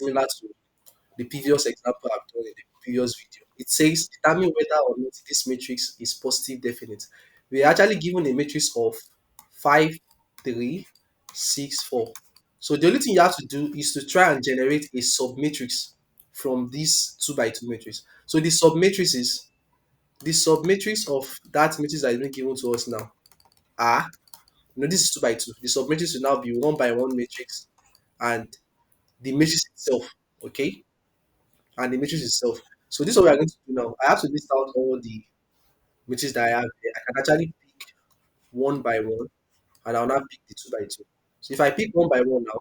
similar to the previous example I've done in the previous video. It says determine whether or not this matrix is positive definite. We are actually given a matrix of 5, 3, 6, 4. So the only thing you have to do is to try and generate a submatrix from this 2 by 2 matrix. So the submatrix of that matrix that is being given to us now are, this is 2 by 2. The submatrix will now be 1 by 1 matrix and the matrix itself. Okay, and the matrix itself. So this is what we are going to do now. I have to list out all the matrices that I have here. I can actually pick one by one, and I'll now pick the 2 by 2. So if I pick one by one now,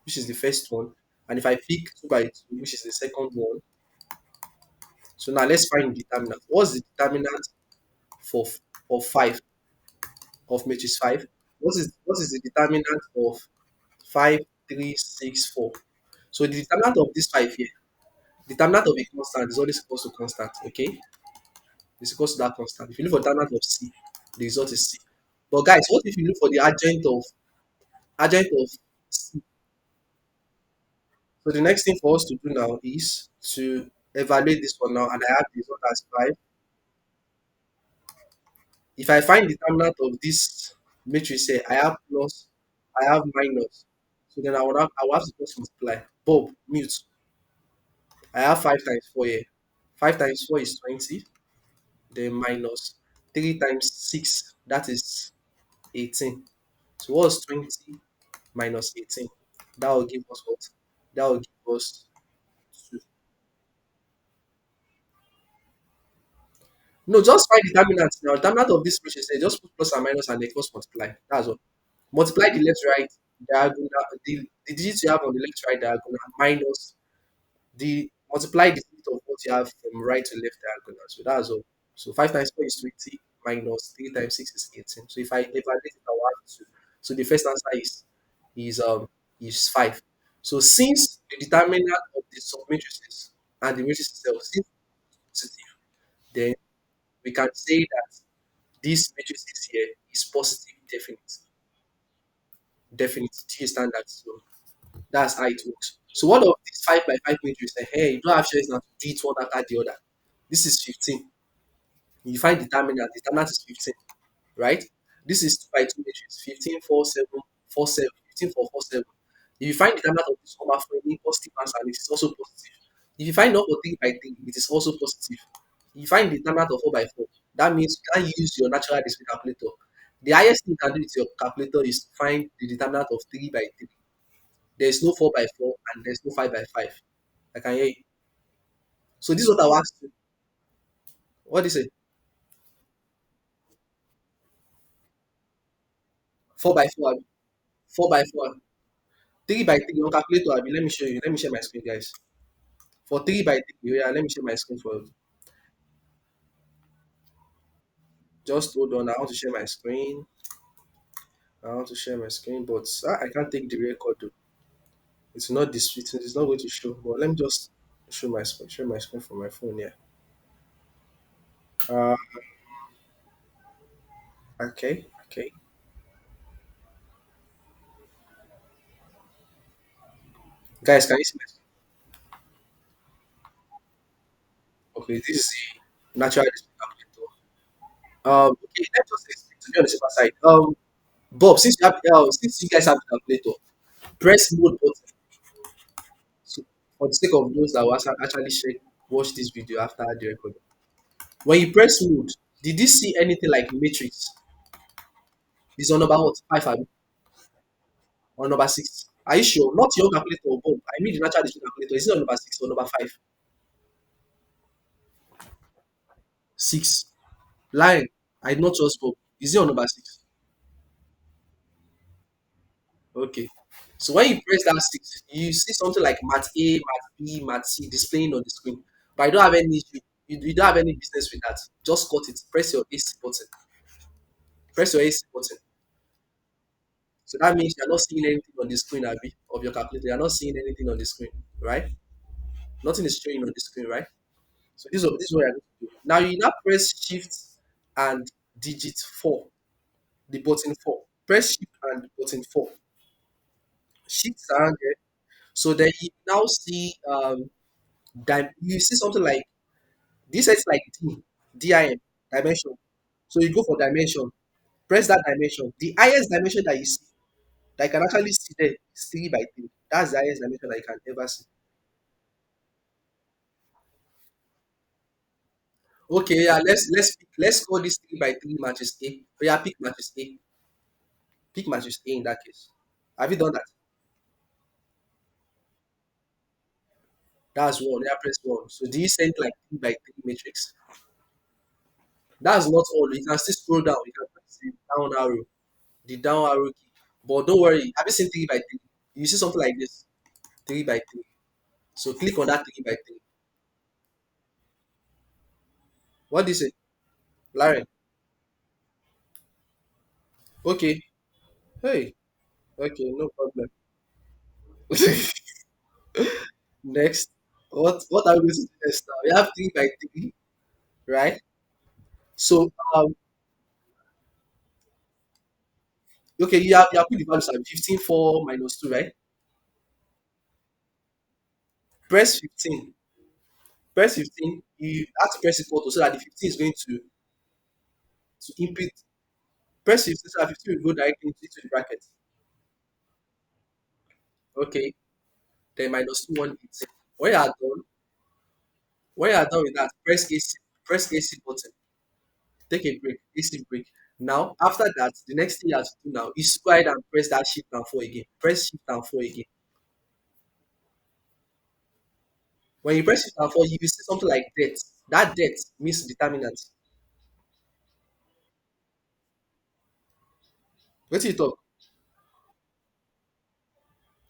which is the first one, and if I pick 2 by 2, which is the second one, so now let's find the determinant. What's the determinant for of 5 of matrix 5? What is the determinant of 5, 3, 6, 4? So the determinant of this 5 here, determinant of a constant is always equals to constant. Okay, is equals to that constant. If you look for determinant of C, the result is C. But guys, what if you look for the adjoint of C? So the next thing for us to do now is to evaluate this one now, and I have the result as 5. If I find the determinant of this matrix here, I have plus, I have minus. So then I will have to just multiply. Bob, mute. I have 5 times 4 here. 5 times 4 is 20. Then minus 3 times 6, that is 18. So what's 20 minus 18? That will give us what? That will give us 2. No, just find determinant now. Determinant of this matrix, just put plus and minus and then just multiply. That's all. Multiply the left right diagonal, the digits you have on the left right diagonal minus the multiply the digit of what you have from right to left diagonal. So that's all. So 5 times 4 is 20 minus 3 times 6 is 18. So if I evaluate it, I will have 2. So the first answer is um is 5. So since the determinant of the submatrices and the matrix itself since it's positive, then we can say that this matrix is here is positive definite. Definite G standard. So that's how it works. So what of these 5 by 5 matrix? Hey, you don't have choice now to do it one after the other. This is 15. You find determinant is 15, right? This is 2 by 2 matrix, 15, 4, 7, 4, 7, 15, 4, 4, 7. If you find determinant of this number for any positive answer, it is also positive. If you find number 3 by 3, it is also positive. If you find determinant of 4 by 4, that means you can't use your natural display calculator. The highest thing you can do with your calculator is to find the determinant of 3 by 3. There's no 4 by 4 and there's no 5 by 5. I can hear you. So this is what I will ask you. What is it? 4 by 4, 4 by 4, 3 by 3 on calculator. Let me show you. Let me share my screen, guys. For 3 by 3, yeah, let me share my screen for you. Just hold on. I want to share my screen. I want to share my screen, but I can't take the record though. It's not this. It's not going to show. But let me just show my screen. Share my screen from my phone. Yeah. Uh, okay. Okay. Guys, can you see my screen? Okay. This is the natural display calculator. Okay. Let's just explain to be on the safer side. Bob, since you guys have the calculator, press mode button. So for the sake of those that will actually watch this video after the recording. When you press mode, did you see anything like matrix? It's on number what? 5 abi? Or number 6? Are you sure? Not your calculator, Bob. I mean the natural addition calculator. Is it on number 6 or number 5? 6. Line. I did not trust Bob. Is it on number 6? Okay. So when you press that 6, you see something like Mat A, Mat B, Mat C displaying on the screen. But I don't have any issue. You don't have any business with that. Just cut it. Press your AC button. Press your AC button. So that means you're not seeing anything on the screen, Abby, of your calculator. You're not seeing anything on the screen, right? Nothing is showing on the screen, right? So this is what you're going to do. Now you now press shift and digit 4, the button 4. Press shift and button 4. Shift around there. So then you now see you see something like this is like DIM dimension. So you go for dimension, press that dimension. The highest dimension that you see that you can actually see there is 3 by 3. That's the highest dimension that you can ever see. Okay, yeah, let's call this 3 by 3 matches A. Oh, yeah, pick matches A. Pick matches A in that case. Have you done that? That's one. Yeah, press one. So do you send like 3 by 3 matrix? That's not all. You can still scroll down. You can press the down arrow, the down arrow key. But don't worry. Have you seen 3 by 3? You see something like this 3 by 3. So click on that 3 by 3. What do you say? Lauren. Okay. Hey. Okay, no problem. Next. What are we going to do next now? We have 3 by 3, right? So okay, you have put the values at 15 4 minus 2, right? Press 15. Press 15. You have to press equal to so that the 15 is going to input. Press 15 so that 15 will go directly into the bracket. Okay. Then minus 2 1 8. When you are done, when you are done with that, press AC button. Take a break, AC break. Now, after that, the next thing you have to do now is go ahead and press that shift and 4 again. Press shift and 4 again. When you press shift and 4, you will see something like depth. That depth means determinant. What you talk?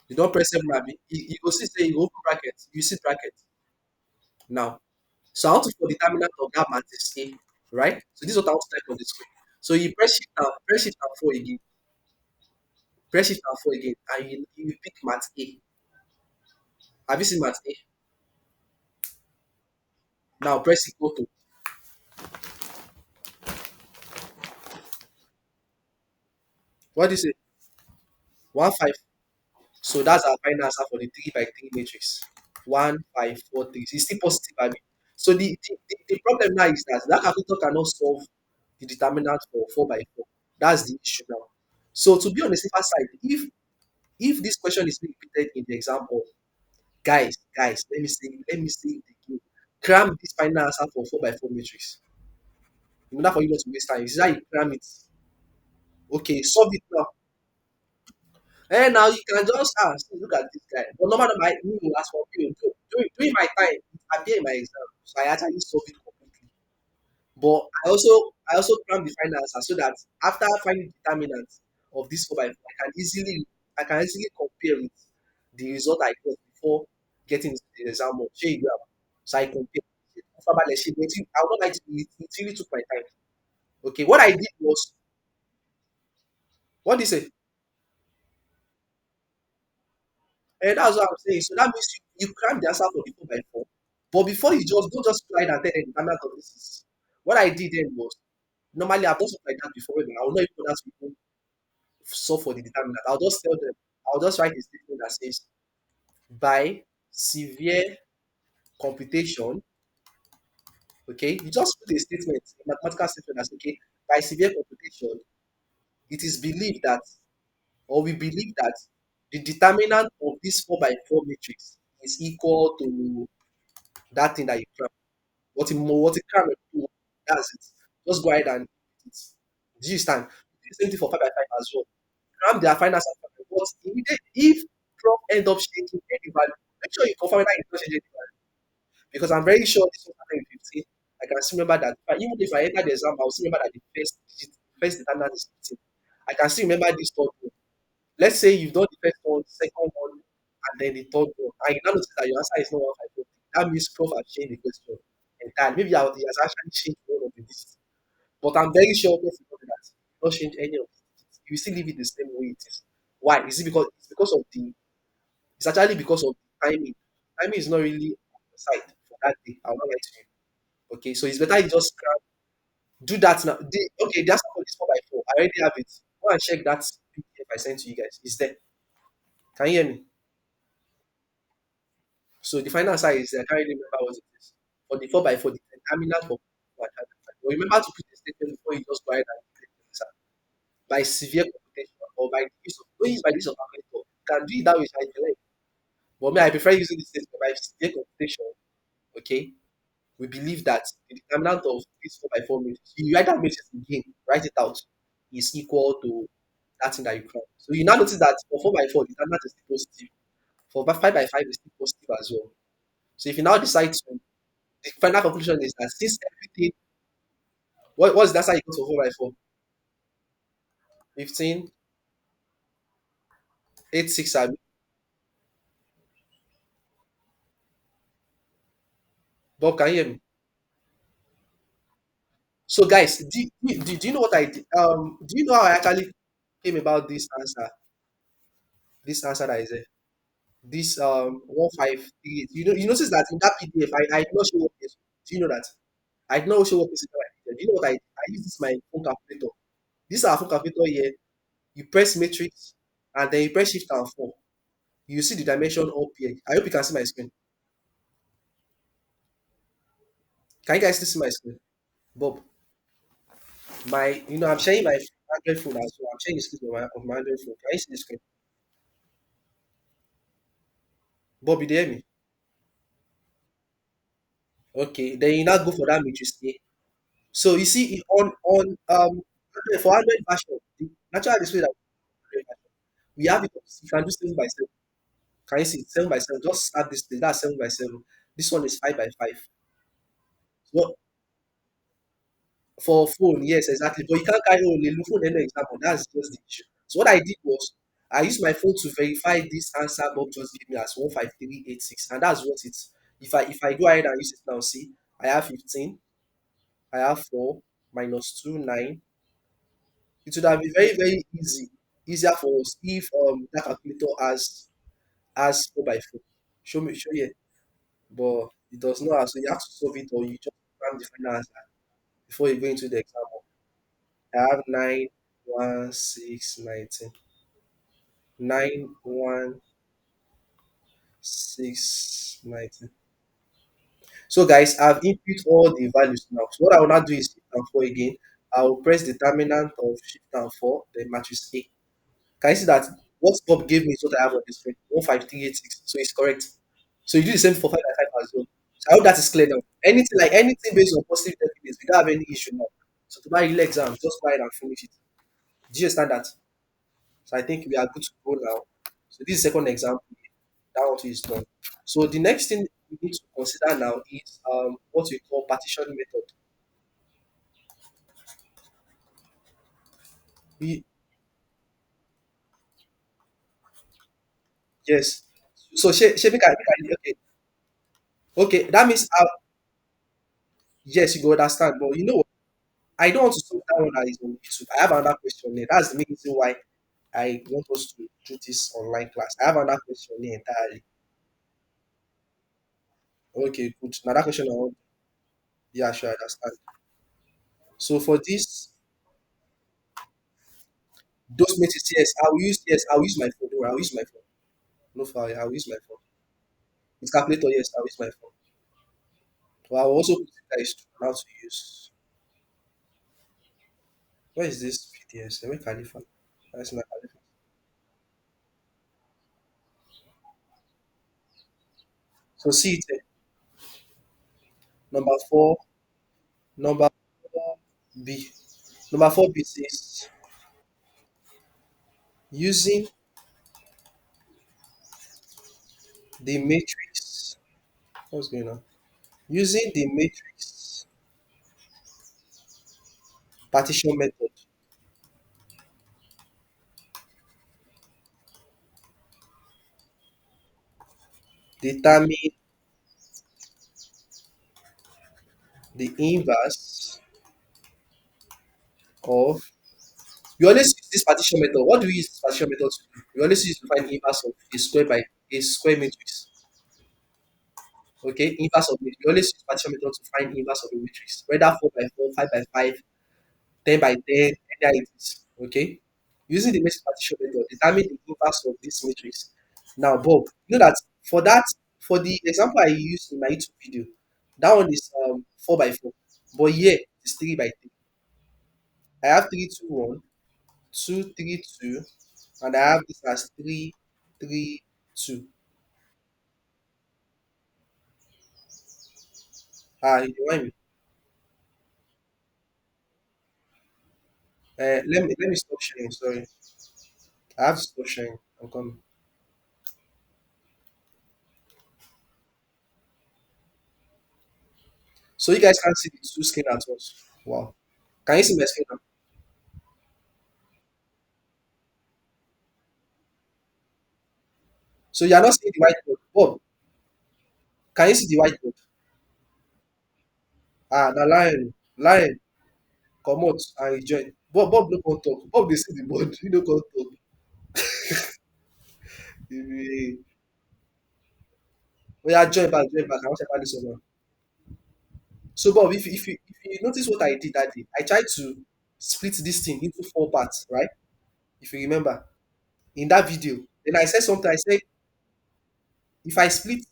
You don't press 7 abi. You go see say you open bracket, you see bracket now. So I want to for determinant of that matrix A, right? So this is what I want to type on the screen. So you press shift and 4 again, press shift and 4 again, and you pick mat A. Have you seen mat A? Now press equal to what do you say? 1 5. So that's our final answer for the 3 by 3 matrix. 1 5 4 3. It's still positive, abi. So the problem now is that that calculator cannot solve the determinant for 4 by 4. That's the issue now. So to be on the safer side, if this question is being repeated in the example, guys, let me say it again. Cram this final answer for 4 by 4 matrix. In order for you not to waste time, this is how you cram it. Okay, solve it now. And now you can just see, look at this guy. But no matter my me will ask for you. During my time, it appeared in my exam. So I actually solved it completely. But I also cram the final answer so that after finding determinants of this 4 by 4, I can easily compare with the result I got before getting into the exam hall. Shey you grab. So I compare. I would not like to it really took my time. Okay, what I did was what did you say? And that's what I'm saying. So that means you cram the answer for the 4 by 4. But before you just don't just try it and tell them the standard of this is what I did then was normally I've done something like that before, but I will not even ask people solve for the determinant. I'll just tell them, I'll just write a statement that says by severe computation, okay, you just put a statement, a mathematical statement that's okay, by severe computation, it is believed that, or we believe that the determinant of this 4 by 4 matrix is equal to that thing that you cram. What it cram do, that's it. Just go ahead and do it. Do you understand? Do the same thing for 5 by 5 as well. Cram their finance and but immediately if prof end up changing any value, make sure you confirm whether it not change any value. Because I'm very sure this was happening in 15. I can still remember that even if I enter the exam, I'll still remember that the first determinant is 15. I can still remember this third one. Let's say you've done the first one, second one, and then the third one, and you now notice that your answer is not 154. That means prof has changed the question entirely. Maybe he has actually changed one of the digits. But I'm very sure prof will not do that. Not change any of the digits. You will still leave it the same way it is. Why? Is it because it's because of the it's actually because of the timing. Timing is not really on your side for that day. I'll not lie to you. Okay, so it's better you just do that now. Okay, the answer for this 4 by 4. I already have it. Go and check that PDF I sent to you guys. It's there. Can you hear me? So the final answer is I can't really remember what it is. For the 4 by 4, the determinant for but remember to put the statement before you just go ahead and click the answer. By severe computation or by the use of don't use by the use of calculator. You can do it that way if you like. But me, I prefer using the statement by severe computation. Okay, we believe that the determinant of this 4 by 4 matrix, you write that matrix again, write it out, is equal to that thing that you count. So you now notice that for 4 by 4, the determinant is still positive. For 5 by 5 is still positive as well. So if you now decide to, the final conclusion is that since everything, what's the answer equal to 4 by 4? 15, 8, 6, Bob, can you hear me? So guys, do you know what I did? Do you know how I actually came about this answer? This answer that is there. This 1538. You notice that in that PDF, I did not show what is. Do you know that? I did not show what is in that PDF. Do you know what I use this my phone calculator. This is our phone calculator here. You press matrix and then you press shift and 4. You see the dimension up here. I hope you can see my screen. Can you guys still see my screen? Bob, I'm sharing my Android phone as well. I'm sharing the screen of my Android phone. Can you see the screen? Bob, you dey hear me? Okay, then you now go for that matrix A. So you see on for Android version, the natural display that we have, we have it. You can do 7 by 7. Can you see it? 7 by 7? Just add this thing. That's 7 by 7. This one is 5 by 5. So for phone, yes, exactly. But you can't carry on a phone any example. That's just the issue. So what I did was I used my phone to verify this answer Bob just gave me as 15386, and that's what it's. If I go ahead and use it now, see, I have 15, I have 4 minus 2 9. It would have been very very easier for us if that calculator has 4 by 4. Show here, but it does not have. So you have to solve it or you just find the final answer before you go into the example. I have 9 1 6 19. 9 1 6 19. So guys, I've input all the values now. So what I will now do is shift and 4 again. I will press determinant of shift and 4, then matrix A. Can you see that what Bob gave me is what I have on the screen? 15386. So it's correct. So you do the same for 5 by 5 as well. So I hope that is clear now. Anything based on positive evidence, we don't have any issue now. So to buy real exam, just buy it and finish it. Do you understand that? So I think we are good to go now. So this is second example. That one too is done. So the next thing we need to consider now is what we call partition method. We yes. So okay. Okay, that means yes, you go understand. But you know what? I don't want to solve that one that is on YouTube. I have another question there. That's the main reason why I want us to do this online class. I have another question there entirely. Okay, good. Now that question I want. Yeah, sure, I understand. So for this, those matrices, yes, I'll use my phone. Don't worry, I'll use my phone. No fire, I'll use my phone. With calculator, yes, I'll use my phone. But I'll also put you guys on how to use. Where is this PDS? Where Khalifa? That's not Khalifa. So see it number four, number 4B. Number 4B says using the matrix. What's going on? Using the matrix partition method, determine the inverse of. We always use this partition method. What do we use this partition method to do? We always use to find inverse of a square by a square matrix. Okay, inverse of matrix. We always use partition method to find inverse of a matrix, whether 4 by 4, 5 by 5, 10 by 10, any it is. Okay, using the matrix partition method, determine the inverse of this matrix. Now, Bob, you know that for that for the example I used in my YouTube video, that one is 4 by 4. But here it's 3 by 3. I have 3 2 1, 2 3 2, and I have this as 3 3 2. You remind me. Let me stop sharing. Sorry, I have to stop sharing. I'm coming. So you guys can't see the two screen at once. Wow. Can you see my screen now? So you are not seeing the whiteboard. Bob, can you see the whiteboard? Now lion, come out and rejoin. Bob no come talk. Bob dey see the board. You no come talk. Eh, Oya join back. I wan check this one now. So Bob, if you notice what I did that day, I tried to split this thing into 4 parts, right? If you remember in that video, then I said something. I said if I split,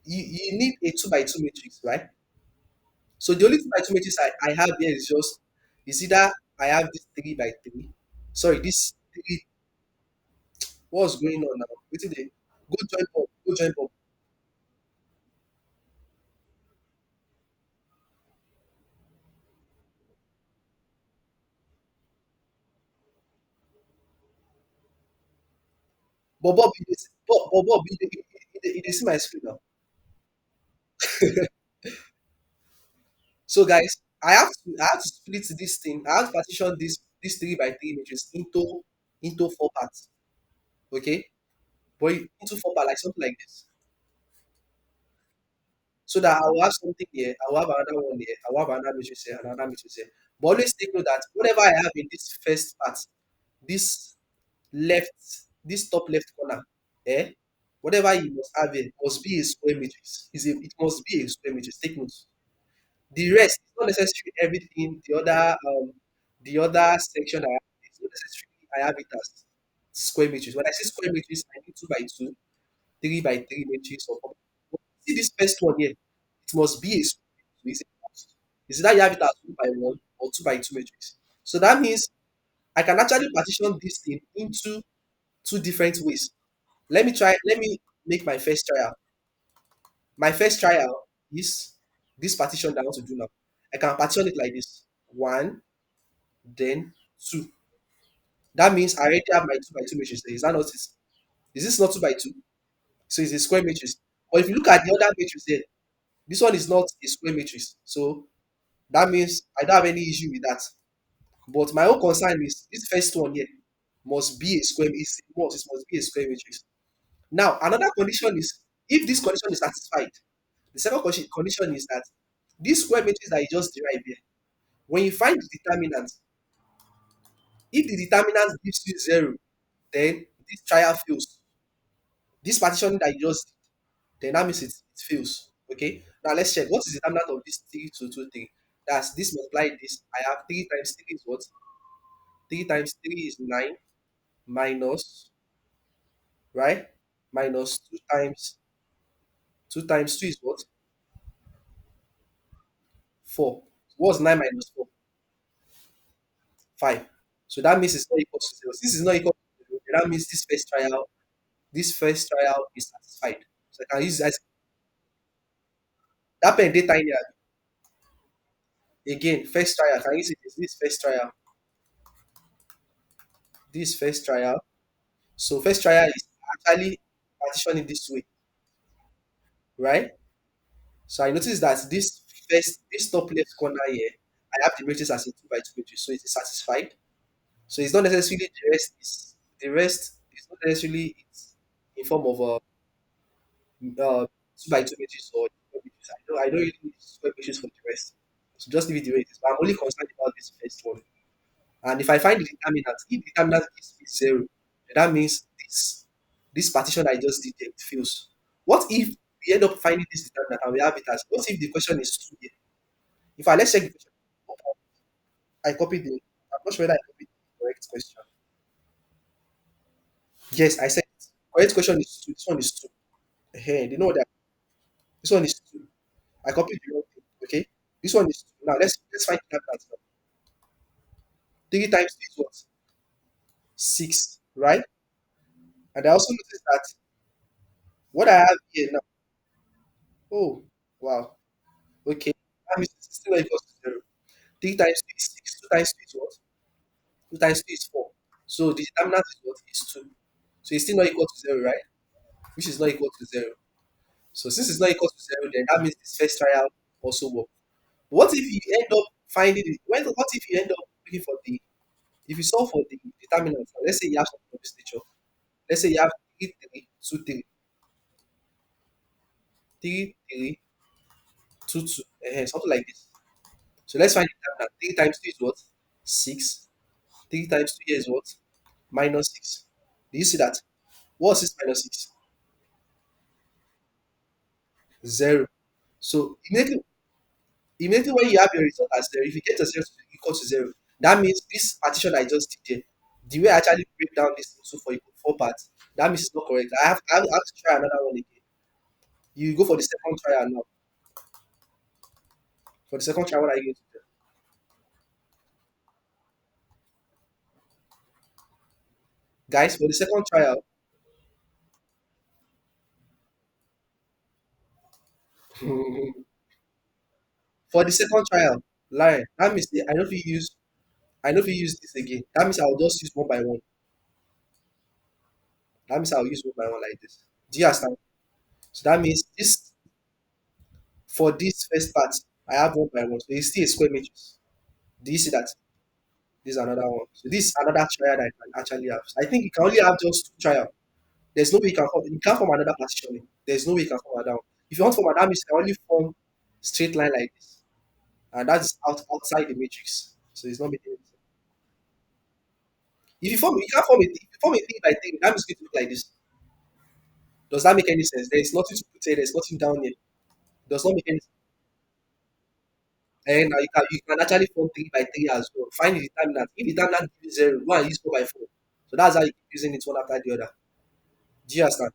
you need a 2 by 2 matrix, right? So the only 2 by 2 matrix I have here is either I have this 3 by 3. Sorry, this three. What's going on now? Wetin dey go join Bob, go join Bob. But Bob, Bob, you dey see my screen now. So guys, I have to split this thing. I have to partition this 3 by 3 matrix into 4 parts. Okay, but into 4 parts like something like this, so that I will have something here. I will have another one here. I will have another matrix here, another matrix here. But always take note that whatever I have in this first part, this left, this top left corner, eh, whatever you must have here must be a square matrix. It must be a square matrix. Take note. The rest is not necessarily everything. The other section I have, it's not necessarily I have it as square matrix. When I say square matrix, I mean 2 by 2, 3 by 3 matrix or 4. See this first one here, it must be a square matrix. It's a must. Is that you have it as 1 by 1 or 2 by 2 matrix. So that means I can actually partition this thing into two different ways. Let me make my first trial. My first trial is this partition that I want to do now. I can partition it like this. One, then two. That means I already have my 2 by 2 matrix there. Is that not it? Is this not 2 by 2? So it's a square matrix. But if you look at the other matrix there, this one is not a square matrix. So that means I don't have any issue with that. But my own concern is this first one here must be a square. It must be a square matrix. Now another condition is if this condition is satisfied, the second condition is that this square matrix that you just derived here, when you find the determinant, if the determinant gives you 0, then this trial fails. This partition that you just did, then that means it fails. Okay. Now let's check what is the determinant of this 3 2 2 3. That's this multiply this. I have 3 times 3 is what? 3 times 3 is 9 minus, right? Minus 2 times 2 is what? 4. What's 9 minus 4? 5. So that means it's not equal to 0. Since it's not equal to 0, then that means this first trial is satisfied. So I can use it as that pen dey tiny. Again, first trial, can you see this? This first trial, this first trial. So first trial is actually partitioning this way, right? So I notice that this top left corner here, I have the matrix as a 2 by 2 matrix, so it is satisfied. So it's not necessarily the rest is not necessarily it's in form of a 2 by 2 matrix or square matrix. I don't really need square matrix for the rest. So just leave it the way it is. But I'm only concerned about this first one. And if I find the determinant, if the determinant is 0, then that means this partition I just did there, it fails. What if we end up finding this determinant and we have it as what if the question is 2 here? If I let's check the question, I copied the I'm not sure whether I copied the correct question. Yes, I said it. Correct question is 2. This one is 2. Hey, they know that. This one is 2. I copied the wrong thing. Okay. This one is 2. Now let's find the terminal now. 3 times 2 is what? 6, right? And I also noticed that what I have here now. Oh, wow. Okay. That means it's still not equal to 0. 3 times 2 is 6. 2 times 2 is what? 2 times 2 is 4. So the determinant is what? Is 2. So it's still not equal to 0, right? Which is not equal to 0. So since it's not equal to 0, then that means this first trial also work. What if you end up finding it? What if you end up looking for the, if you solve for the determinant, let's say you have something of this nature. Let's say you have 3, 3, 2, 3, 3, 3, 2, 2, something like this. So let's find the determinant. 3 times 2 is what? 6. 3 times 2 here is what? Minus 6. Do you see that? What's 6 minus 6? 0. So immediately when you have your result as 0, if you get a 0 equal to 0, that means this partition I just did here, the way I actually break down this into 4 parts, that means it's not correct. I have to try another one again. You go for the second trial now. For the second trial, what are you going to do? Guys, for the second trial, for the second trial, line, that means I know if you use this again. That means I'll just use one by one. That means I'll use one by one like this. Do you understand? So that means this, for this first part, I have one by one. So it's still a square matrix. Do you see that? This is another one. So this is another trial that I can actually have. So I think you can only have just 2 trial. There's no way you can't form another partitioning. There's no way you can form another one. If you want to form another, you can only form straight line like this. And that's outside the matrix. So it's not making any sense. If you form, you can't form if you form a thing by thing, that means going to look like this. Does that make any sense? There is nothing to put here, there's nothing down here. Does not make any sense. And now you can actually form 3 by 3 as well. Find the determinant. If the determinant gives 0, go and use 4 by 4. So that's how you keep using it one after the other. Do you understand?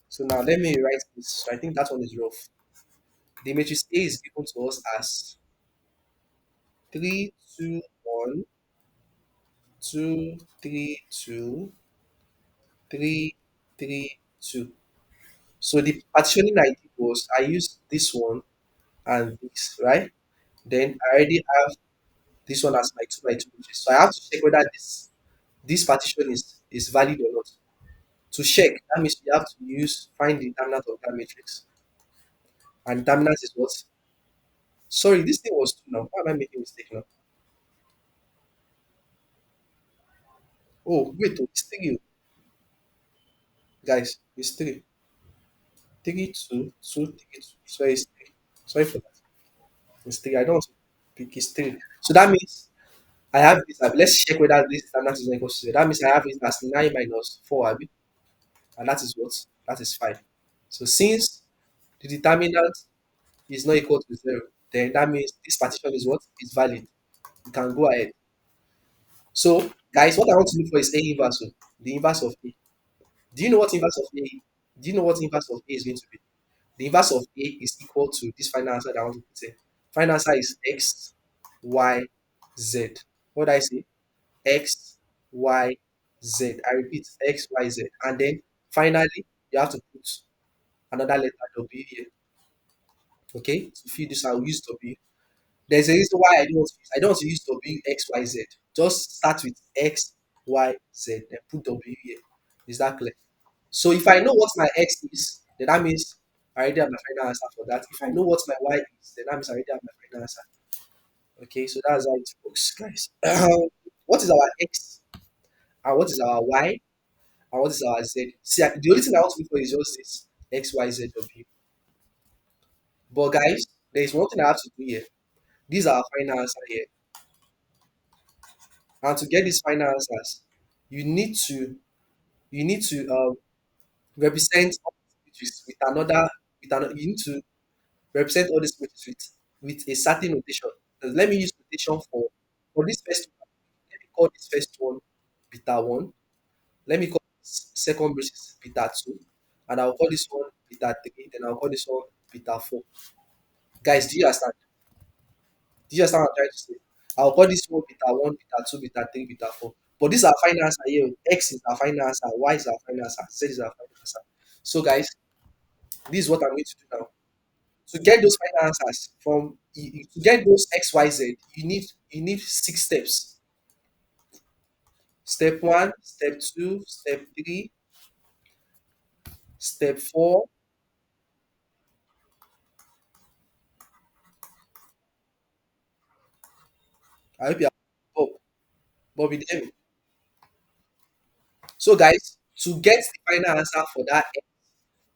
So now let me write this. So I think that one is rough. The matrix A is given to us as 3, 2, 1, 2, 3, 2, 3, 3, 2. So the partitioning I did was I used this one and this, right? Then I already have this one as my 2 by 2 matrix. So I have to check whether this partition is valid or not. To check, that means you have to find the determinant of that matrix. And determinant is what? Sorry, this thing was 2 now. Why am I making a mistake now? Oh, wait, oh, it's 3. Guys, it's 3. 3, 2, 2, 3, 2. So it's 3. Sorry for that. It's 3. I don't want to pick, it's 3. So that means I have this. Let's check whether this determinant is not equal to 0. That means I have it as 9 minus 4, Abi, and that is what? That is 5. So since the determinant is not equal to 0, then that means this partition is what? Is valid. You can go ahead. So, guys, what I want to look for is A inverse. The inverse of A. Do you know what inverse of A? Do you know what inverse of A is going to be? The inverse of A is equal to this final answer that I want to put in. Final answer is X, Y, Z. What did I say? X, Y, Z. I repeat, X, Y, Z. And then finally, you have to put another letter W here. Okay? To fill this, I'll use W. There's a reason why I don't want to use W, X, Y, Z. Just start with X, Y, Z. Then put W here. Is that clear? So if I know what my X is, then that means I already have my final answer for that. If I know what my Y is, then that means I already have my final answer. Okay, so that's how it works, guys. What is our X and what is our Y and what is our Z? See, the only thing I want to look for is just this X, Y, Z, W. But guys, there is one thing I have to do here. These are our final answer here. And to get these final answers, you need to represent all these matrices with another. You need to represent all these matrices with a certain notation. Let me use notation for this first one. Let me call this first one beta 1. Let me call this second matrix beta 2. And I'll call this one beta 3, then I'll call this one beta 4. Guys, do you understand? Do you understand what I'm trying to say? I'll call this one beta 1, beta 2, beta 3, beta 4. But this is our final answer here. X is our final answer, Y is our final answer, Z is our final answer. So, guys, this is what I'm going to do now. To get those final answers from to get those X, Y, Z, you need 6 steps. Step one, step two, step three, step four. I hope you are Bob. Bob, you hear me? So, guys, to get the final answer for that X,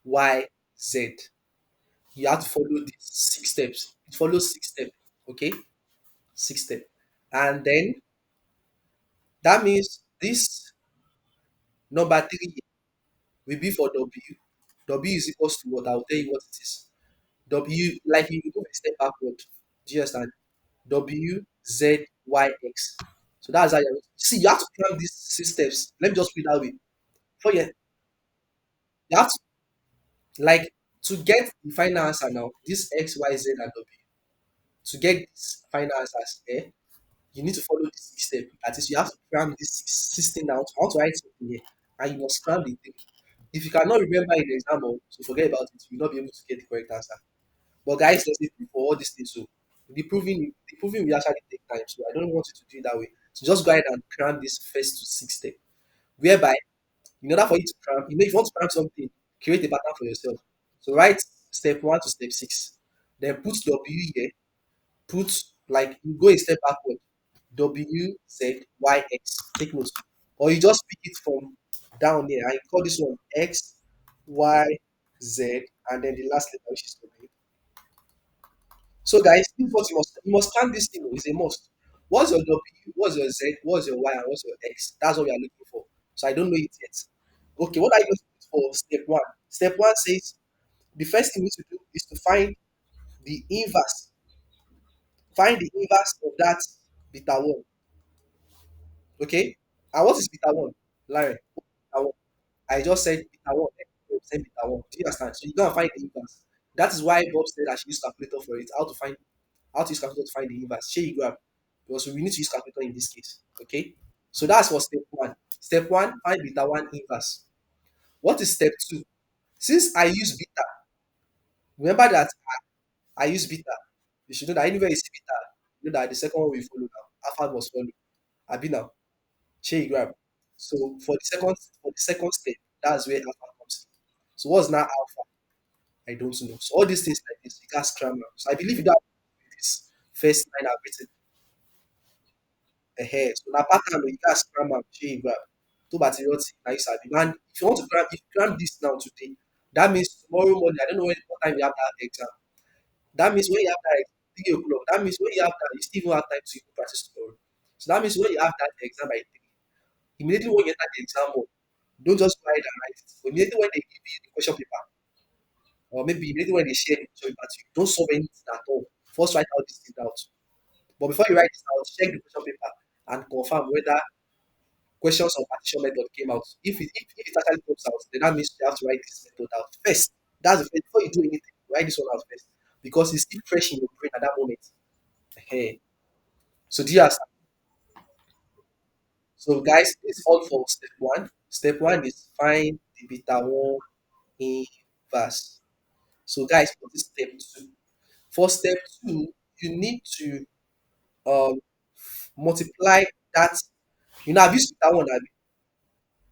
Y, Z, you have to follow these 6 steps. It follows 6 steps. Okay, 6 steps, and then that means this number three will be for W. W is equals to what? I'll tell you what it is. W, like you move a step backward. Do you understand? W, Z, Y, X. So that's how you see. You have to cram these 6 steps. Let me just put it that way. For you have to, like, to get the final answer now. This X, Y, Z, and W. To get these final answers, you need to follow the 6 step. That is, you have to cram this system out. I want to write something here, and you must cram the thing. If you cannot remember in the exam, so forget about it. You will not be able to get the correct answer. But guys, there's a proof for all these things. So the proving will actually take time. So I don't want you to do it that way. So just go ahead and cram this first to 6 step. Whereby, in order for you to cram, if you want to cram something, create a pattern for yourself. So write step one to step six. Then put W here. Put, like, you go a step backward. W, Z, Y, X. Take notes. Or you just pick it from down there. I call this one X, Y, Z, and then the last letter, which is W. So, guys, this is what you must plan this thing. It's a must. What's your W? What's your Z? What's your Y? And what's your X? That's what we are looking for. So I don't know it yet. Okay, what are you going to do for step one? Step one says the first thing we need to do is to find the inverse. Find the inverse of that beta one. Okay? And what is beta one? Larry, beta one. I just said beta one. Said beta one. Do you understand? So you're gonna find the inverse. That is why Bob said I should use calculator for it. How to use calculator to find the inverse. Share you grab. Because we need to use calculator in this case. Okay? So that's for step one. Step one, find beta one inverse. What is step two? Since I use beta, remember that I use beta. You should know that anywhere you see beta, you know that the second one will follow now. Alpha must follow. Abi now. Share you grab. So for the second step, that's where alpha comes in. So what's now alpha? I don't know. So all these things like this, you can't scram now. So I believe you don't have this first line I've written ahead. So now pattern you can't scram am, shey you grab. Two patriotic na you sabi. And if you want to cram, if you cram this now today, that means tomorrow morning, I don't know what time you have that exam. That means when you have that 3 o'clock, that means when you have that, you still even have time to even practice tomorrow. So that means when you have that exam by 3, immediately when you enter the exam hall, don't just go ahead and write it. Immediately when they give you the question paper, or maybe immediately when they share the question paper to you, don't solve anything at all. First write out this thing out. But before you write this out, check the question paper and confirm whether questions on partition method came out. If it actually comes out, then that means you have to write this method out first. That's the first, before you do anything, write this one out first. Because it's still fresh in your brain at that moment. Hey. So do you understand? So guys, this is all for step one. Step one is find the beta one inverse. So guys, what is step two? For step two, you need to um multiply that. I've used beta one,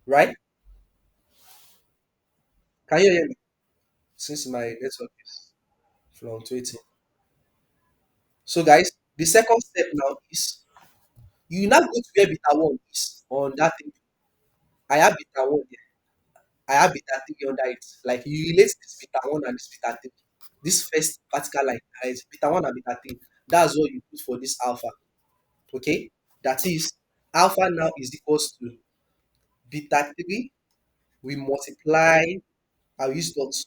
right? Can you hear me? Since my network is fluctuating. So guys, the second step now is you now go to where beta one is on that thing. I have beta one here. I have beta three under it. Like, you relate this beta one and this beta three. This first vertical line, right? Beta one and beta three. That's what you put for this alpha. Okay? That is, alpha now is equals to beta three. We multiply, I'll use dots.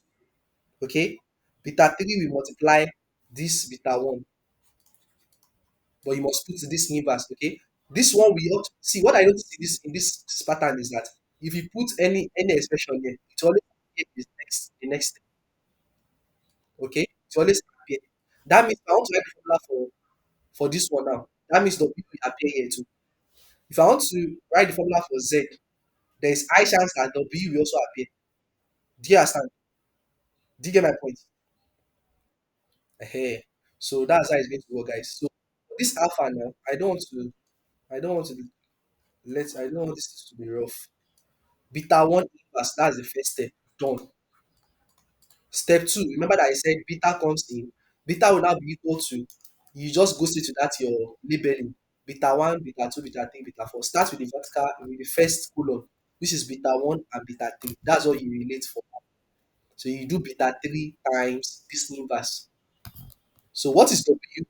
Okay? Beta three we multiply this beta one. But you must put this inverse. Okay? This one we ought see. What I notice in this pattern is that if you put any expression here, it always get the next step. Okay, it will always appear. That means if I want to write the formula for this one now, that means W will appear here too. If I want to write the formula for Z, there is high chance that W will also appear. Do you understand? Do you get my point? Hey, so that's how it's going to work, guys. So this alpha now, I don't want to I don't want this to be rough. Beta one inverse, that's the first step. Done. Step two, remember that I said beta comes in. Beta will now be equal to, you just go straight to that your labeling. Beta one, beta two, beta three, beta four. Start with the vertical, with the first column, which is beta one and beta three. That's what you relate for. So you do beta three times this inverse. So what is W?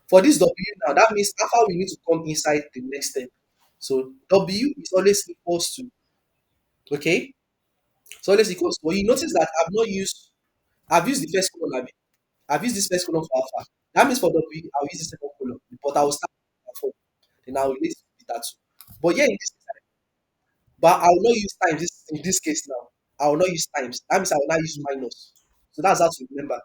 For this W now, that means alpha will need to come inside the next step. So W is always equals to, okay? It's always equals to, but you notice that I've used the first column, I've used this first column for alpha. That means for W, I'll use the second column, but I will start with beta 4. Then I'll relate to beta 2. But yeah, in this case, but I will not use times in this case now. I will not use times. That means I will not use minus. So that's how to remember.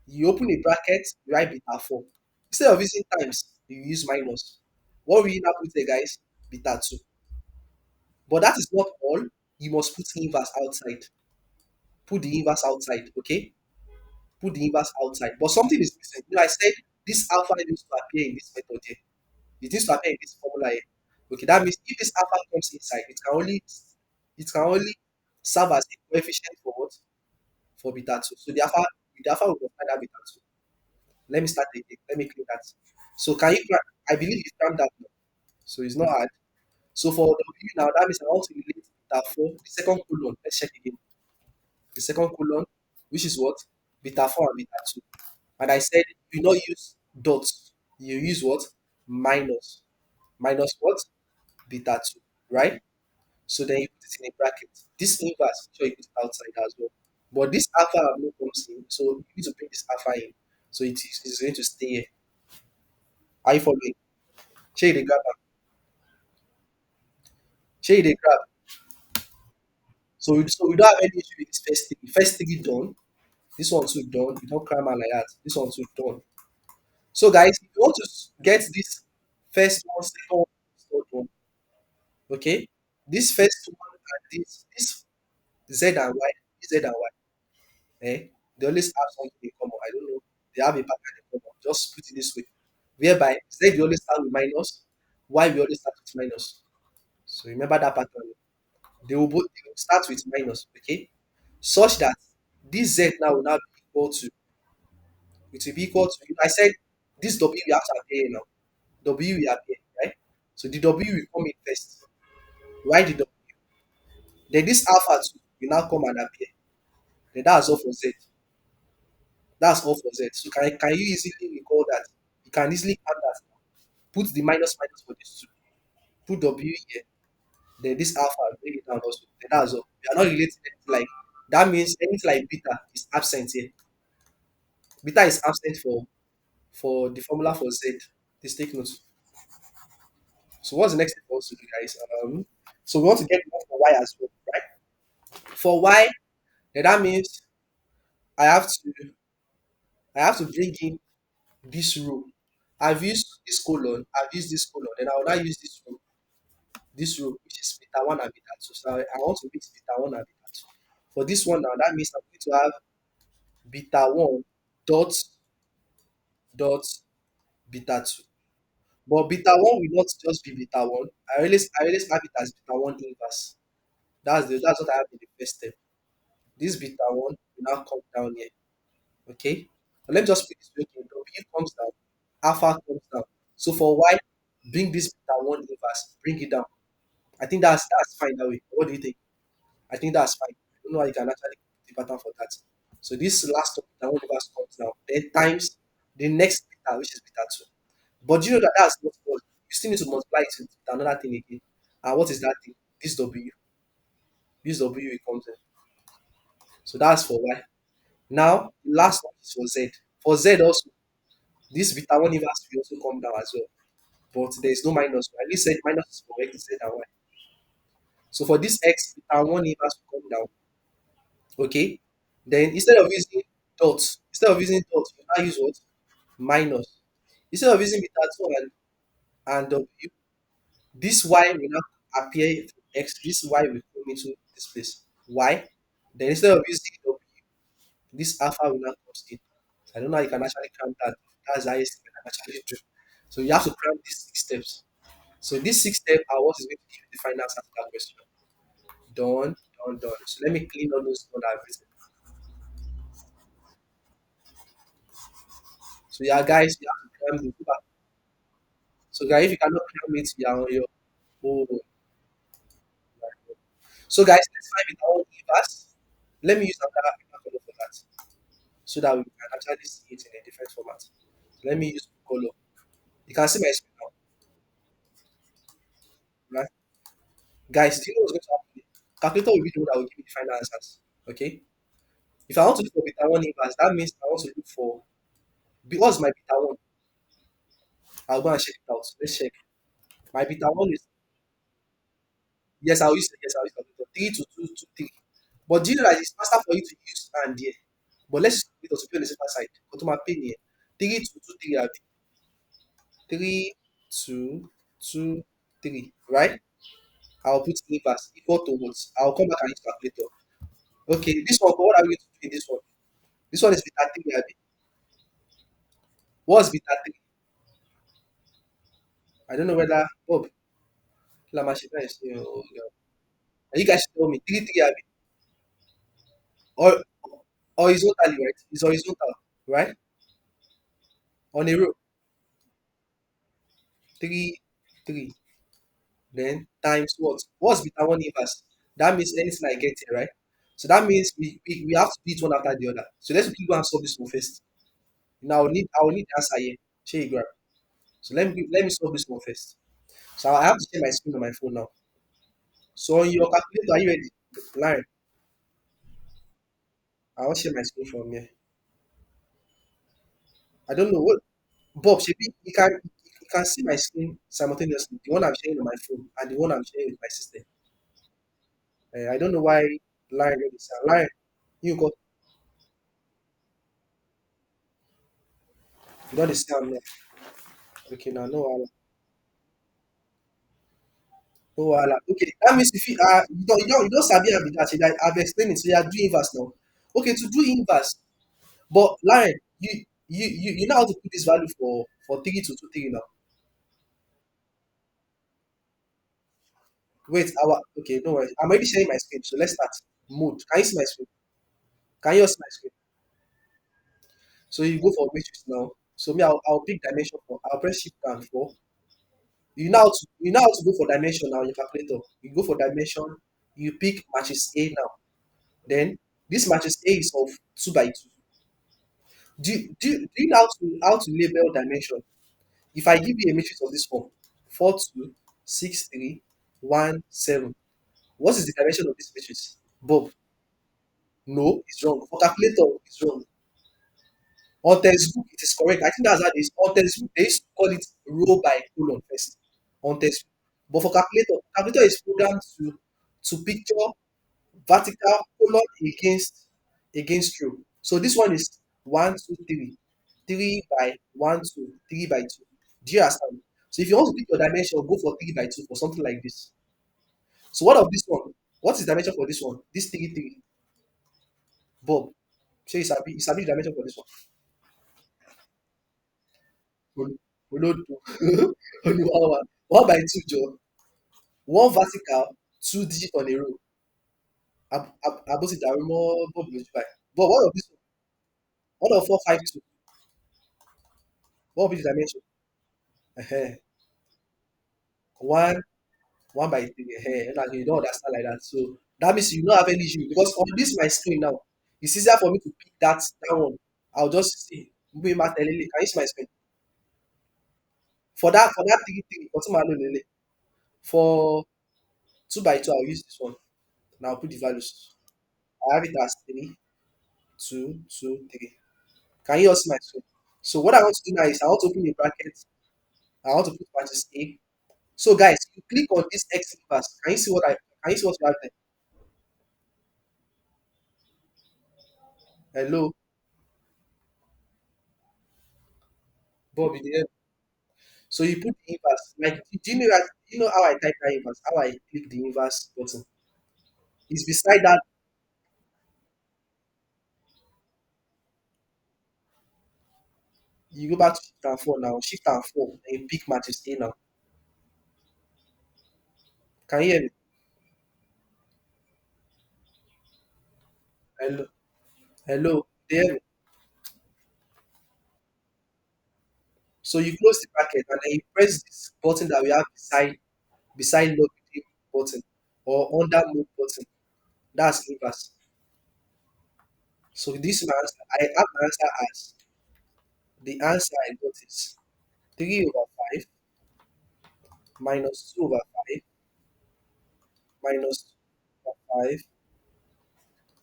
You open a bracket, you write beta 4. Instead of using times, you use minus. What will you now put there, guys? Beta 2. But that is not all. You must put inverse outside. Put the inverse outside, okay? Put the inverse outside. But something is missing. I said this alpha needs to appear in this method here. It needs to appear in this formula here. Okay, that means if this alpha comes inside, it can only serve as a coefficient for what? For beta 2. So the alpha will multiply that beta 2. Let me start again. Let me clean that. So can you I believe you've crammed that now. So it's not hard. So for W now, that means I want to relate beta 4, the second colon. Let's check again. The second colon, which is what? Beta 4 and beta 2. And I said you not use dots. You use what? Minus. Minus what? Beta 2. Right? So then you put it in a bracket. This inverse, so you put it outside as well. But this alpha have no comes in. So you need to bring this alpha in. So it's going to stay here. Are you following? Share the grab. Share the grab. So we don't have any issue with this first thing. First thing done. This one too done. You don't cram out like that. This one too done. So guys, if you want to get this first one, second one, third one, okay? This first one and this Z and Y, Z and Y, they always have something in common. I don't know. They have a pattern in common. Just put it this way. Whereby Z we always start with minus, Y we always start with minus. So remember that pattern. They will start with minus, okay? Such that this Z now will now be equal to, it will be equal to, I said this W we have to appear now. W will appear, right? So the W will come in first. Why the W? Then this alpha 2 will now come and appear. Then that's all for Z. That's all for Z. So can you easily recall that? You can easily add that. Put the minus minus for this 2. Put W here. Then this alpha, bring it down also. Then that's all. We are not related to anything like, that means anything like beta is absent here. Beta is absent for the formula for Z. Please take note. So what's the next step for us to do, guys? So we want to get one for Y as well, right? For Y, then that means I have to I have to bring in this row. I've used this colon, I've used this colon, then I will now use this row, which is beta 1 and beta 2. So I want to mix beta 1 and beta 2. For this one now, that means I'm going to have beta 1 dot dot beta 2. But beta 1 will not just be beta 1. I always have it as beta 1 inverse. That's what I have in the first step. This beta 1 will now come down here. Okay? But let me just put this way again. W comes down, alpha comes down. So for Y, bring this beta 1 inverse, bring it down. I think that's fine that way. What do you think? I think that's fine. I don't know how you can actually put the pattern for that. So this last of beta 1 inverse comes down. Then times the next beta, which is beta 2. But you know that that's not all. You still need to multiply it with another thing again. And what is that thing? This W. This W it comes in. So that's for Y. Now, the last one is for Z. For Z also, this beta 1 inverse will also come down as well. But there is no minus. At least said minus is for X, Z, and Y. So for this X, beta 1 inverse will come down. Okay? Then instead of using dots, Instead of using dot, you now use what? Minus. Instead of using beta 2 and W, this Y will now appear from X. This Y will come into this place. Y. Then instead of using W, this alpha will now come in. I don't know how you can actually count that. That's the highest thing I can actually do. So you have to count these 6 steps. So these 6 steps are what is going to give you the final answer to that question. Done, done, done. So let me clean all those that I've written. So yeah, guys, you have to climb the back. So guys, if you cannot climb it, you are on your own. So guys, let's find with our own inverse. Let me use another color for that so that we can actually see it in a different format. Let me use color. You can see my screen now, right? Guys, do you know what's going to happen? Calculator will be the one that will give me the final answers. Okay. If I want to look for beta one inverse, that means I want to look for what's my beta one. I'll go and check it out. Let's check. My beta one is yes, I'll use calculator 3 to 2 to 3. But do you know that it's faster for you to use and there? But let's use calculator to be on the safer side. Go to my opinion. 3 to 2 3 3 2 2 3, right? I'll put inverse equal to what? I'll come back and use calculator. Okay, this one, what are we going to do in this one? This one is beta 3, abi. What's beta 3? I don't know whether Bob Lamashina is here. Oh, yeah. And you guys should tell me 3 3, abi. Or horizontally, right? It's horizontal, right? On a row. 3 3. Then times what? What's beta 1 inverse? That means anything I get here, right? So that means we have to do it one after the other. So let's quickly go and solve this one first. Now I will need the answer here. Share graph. So let me solve this one first. So I have to share my screen on my phone now. So on your calculator, are you ready? Line. I want to share my screen from here. I don't know what Bob, Shebi, you can see my screen simultaneously. The one I'm sharing on my phone and the one I'm sharing with my sister. I don't know why line really sound. Line, you got you don't sound now. Okay, now no wahala. No wahala. Okay, that means if you don't sabi am be that. I've explained it. So you are doing inverse now. Okay, to do inverse, but line, you know how to put this value for 3 to 2 3 now. Wait, okay, no worries. I'm already sharing my screen, so let's start. Mode. Can you see my screen? Can you all see my screen? So you go for matrix now. So me, I'll pick dimension for. I'll press shift and 4. You know how to go for dimension now in your calculator. You go for dimension. You pick matches A now. Then this matches A is of 2 by 2. Do you know how to label dimension? If I give you a matrix of this form, 4 2 6 3 1 7, what is the dimension of this matrix? Bob, no, it's wrong. For calculator, it's wrong. On textbook, it is correct. I think that's how it is. On textbook, they used to call it row by colon first. On textbook. But for calculator is programmed to picture vertical colon against row. So this one is 1 2 3, 3 by 1 2, 3 by 2. Do you understand? So if you want to pick your dimension, go for 3 by 2 for something like this. So what of this one? What is the dimension for this one? This 3 3. Bob. So you sabi the dimension for this one. Olodo. Oluwawa. 1 by 2 Joe. One vertical, 2 digit on a row. Abosita Arimo Bob Lojbai. But what of this one? What of 4 5 2? What will be the dimension? uh One 1 by 3. Like you don't understand like that. So that means you don't have any issue because on this my screen now, it's easier for me to pick that one. I'll just say, Can you see my screen? For that 3 3, for 2 by 2, I'll use this one. Now I'll put the values. I have it as 3 2 2 3. Can you all see my screen? So what I want to do now is I want to open a bracket. I want to put matches A. So guys, you click on this X inverse. Can you see what you have there? Hello. Bob, you dey. So you put the inverse. Like, do you know how I type that inverse? How I click the inverse button? It's beside that. You go back to shift and four now. Shift and four. And you pick matrix A now. Can you hear me? Hello. Hello. There. So you close the bracket and then you press this button that we have beside log button or under move button. That's inverse. So this is my answer. I have my answer as the answer I got is 3 over 5 minus 2 over 5 minus 2 over 5,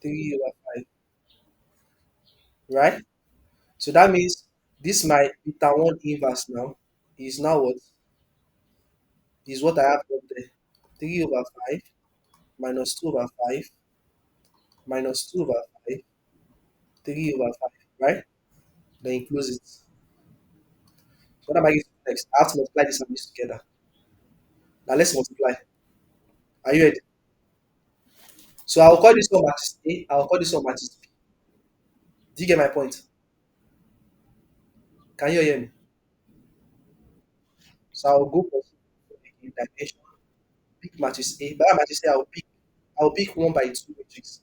3 over 5. Right? So that means this my beta 1 inverse now is now what? Is what I have up there. 3 over 5 minus 2 over 5 minus 2 over 5, 3 over 5. Right? Then you close it. So what am I going to do next? I have to multiply this and this together. Now let's multiply. Are you ready? So I'll call this one matrix A. I'll call this one matrix B. Do you get my point? Can you hear me? So I'll go for again, dimension, pick matrix A. By that matrix A, I'll pick 1 by 2 matrix.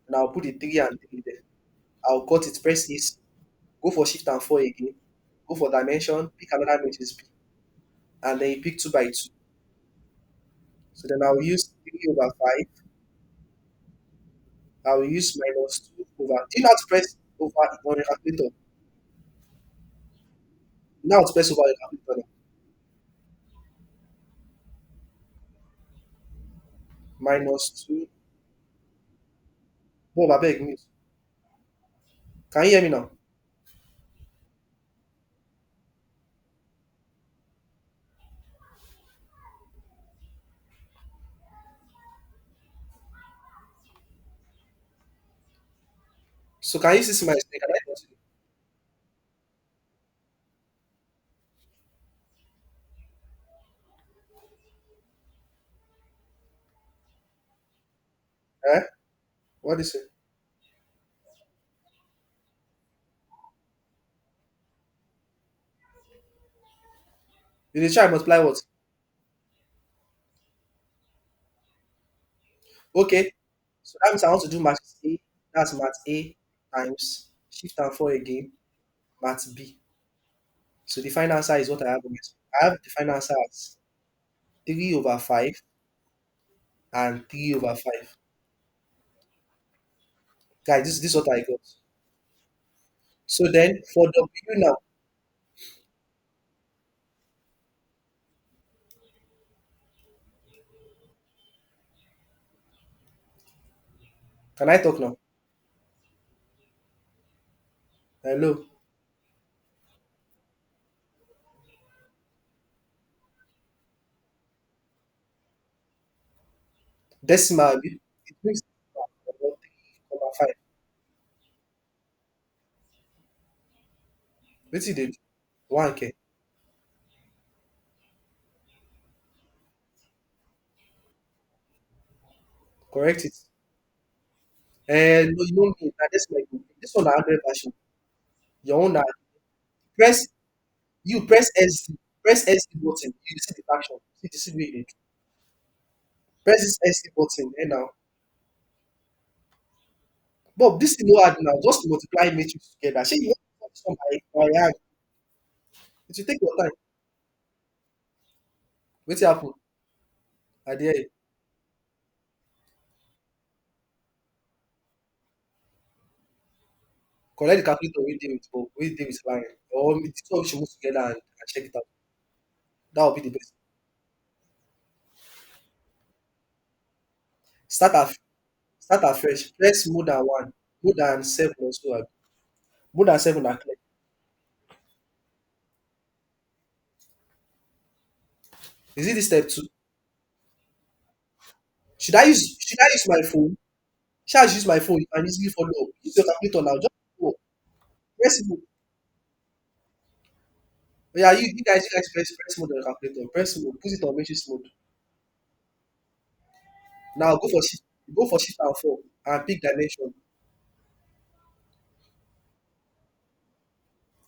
And I'll put the 3 and 3 there. I'll cut it, press this, go for shift and 4 again, go for dimension, pick another matrix B. And then you pick 2 by 2. So then I'll use 3 over 5. I will use minus 2 over. Do you know how to press over on your calculator? You know how to press over your calculator now. Minus 2. Bob, abeg mute. Can you hear me now? So can you see my screen? Can I continue? Eh? What is it? You dey try multiply what? Okay. So that means I want to do math A. That's math A times shift and 4 again, math B. So the final answer is what I have on it. I have the final answer as 3 over 5 and 3 over 5. Guys, this is what I got. So then for W now, can I talk now? Hello. Decimal, abi? It means 3,5. Wetin dey do? 1K. Correct it. No, you know me. Na decimal you go pick. This one na 100 version. Your own na press press SD. Press SD button. You see the fraction. See the way you dey do. Press this SD button now. But this thing no hard now. Just multiply matrix together. Shey you want to solve this one by hand? It will take your time. Wetin happen? I dey hear you. Collect the calculator wey dey with line or the two of you should move together and check it out. That will be the best. Start af start afresh. Press more than one, more than seven also abi. More than seven na clear. Is it this step two? Should I use my phone? Shall I use my phone? You can easily follow up. Use your calculator now. Just go. Press it. Yeah, you guys press mode on your calculator. Press mode. Put it on matrix mode. Now go for shift and 4 and pick dimension.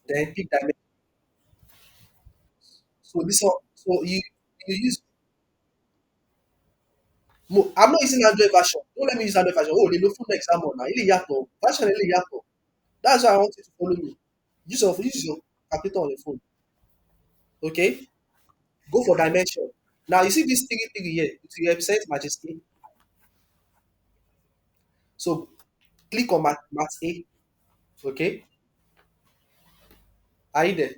Then pick dimension. So this one, so you use. I'm not using Android version. Don't let me use Android version. Oh, they look full exam on now. Ile yato. Version ile yato. That's why I want you to follow me. Use your calculator on your phone. Okay? Go for dimension. Now you see this three here. It will represent majesty. So click on mat A. Okay? Are you there?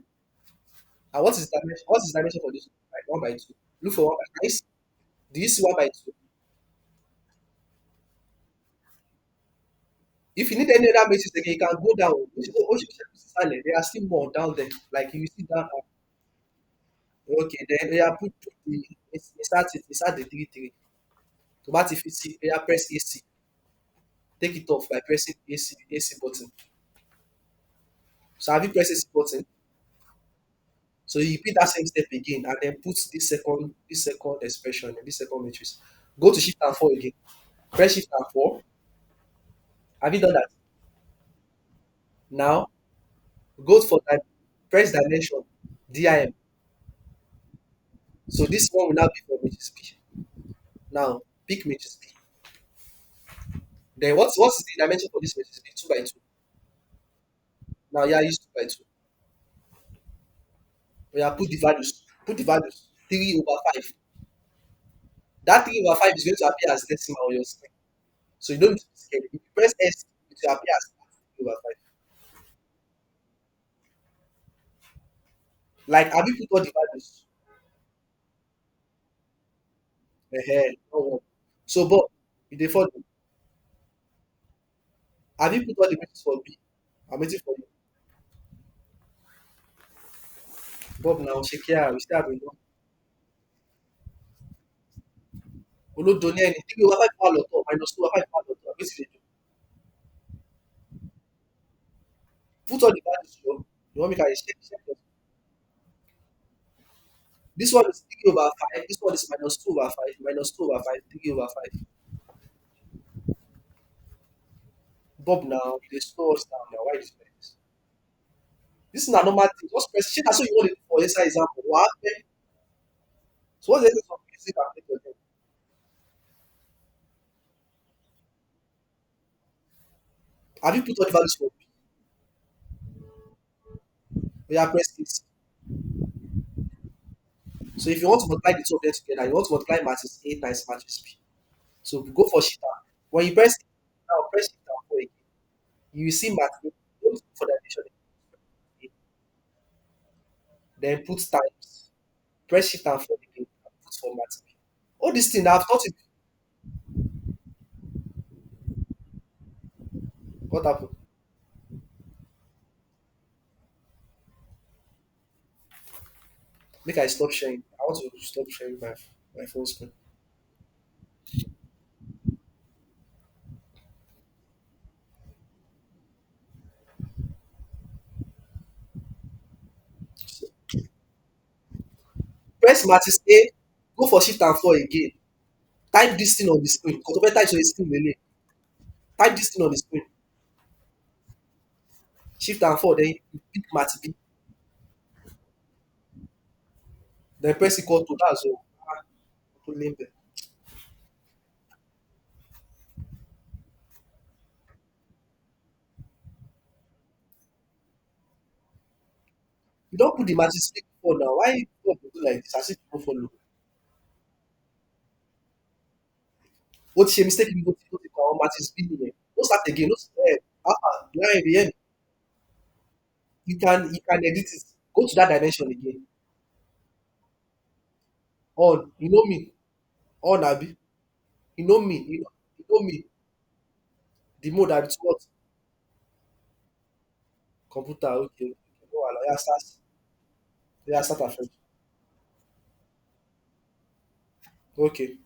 And what is dimension? What is dimension for this? Like 1 by 2. Look for 1 by 2. Do you see 1 by 2? If you need any other matrix again, you can go down. Silent. There are still more down there. Like you see down. Okay, then put the insert the 3 3. To match if you see, press AC. Take it off by pressing AC button. So have you pressed AC button? So you repeat that same step again and then put this second expression in this second matrix. Go to shift and 4 again. Press shift and 4. Have you done that? Now go for press dimension DIM. So this one will now be for matrix P. Now pick matrix P. Then what's the dimension for this matrix P? 2 by 2. Now use 2 by 2. Put the values. Put the values. 3/5. That 3/5 is going to appear as decimal on your screen. So you don't need to be scared. If you press S, it will appear as 3/5. Like, have you put all the values? No one. So, Bob, if they follow, have you put all the values for B? I'm waiting for you. Bob, now, Shekia, we still have a long. Olódo ní ẹni 3/5 wà lọ́tọ̀ -2/5 wà lọ́tọ̀. Àbí sì lè do? Put all the values, Joe. You want me to check? This one is 3/5. This one is -2/5. -2/5. 3/5. Bob, now, they slow us down now. Why this place? This is not normal thing. Just press. Shey na so you want it for inside example. What happen? So what's the essence of using calculator then? Have you put all the values for B? Oya press this. So if you want to multiply the two of them together, you want to multiply matrix A times matrix B. So go for shift and when you press shift and 4 again, you will see matrix. Don't look for the addition. Then put times. Press shift and 4 again and put for matrix B. All this thing I've taught you. What happened? Make I stop sharing. I want to stop sharing my phone screen. So press matrix A, go for shift and 4 again. Type this thing on the screen. Because type on the screen lele. Type this thing on the screen. Shift and 4, then you pick mat B. Then press equal to that's all. To name them. You don't put the matrix B before now. Why you do like this as if you don't follow? What she mistake you go to call matrix B nìyẹn. Don't start again. Don't line the end. You can edit it. Go to that dimension again. On. You know me. On Abi. You know me. You know me. The mode that is what? Computer. Okay. No wahala. Yeah, start. Yeah, start afresh. Okay.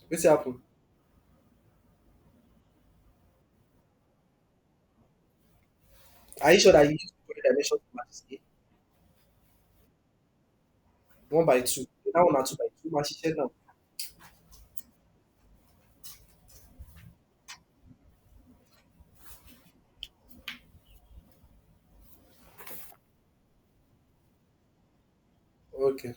Wetin happen? Are you sure that you use the dimension to match scale? 1 by 2. That one na 2 by 2. Máa ṣiṣẹ́ náà. Okay.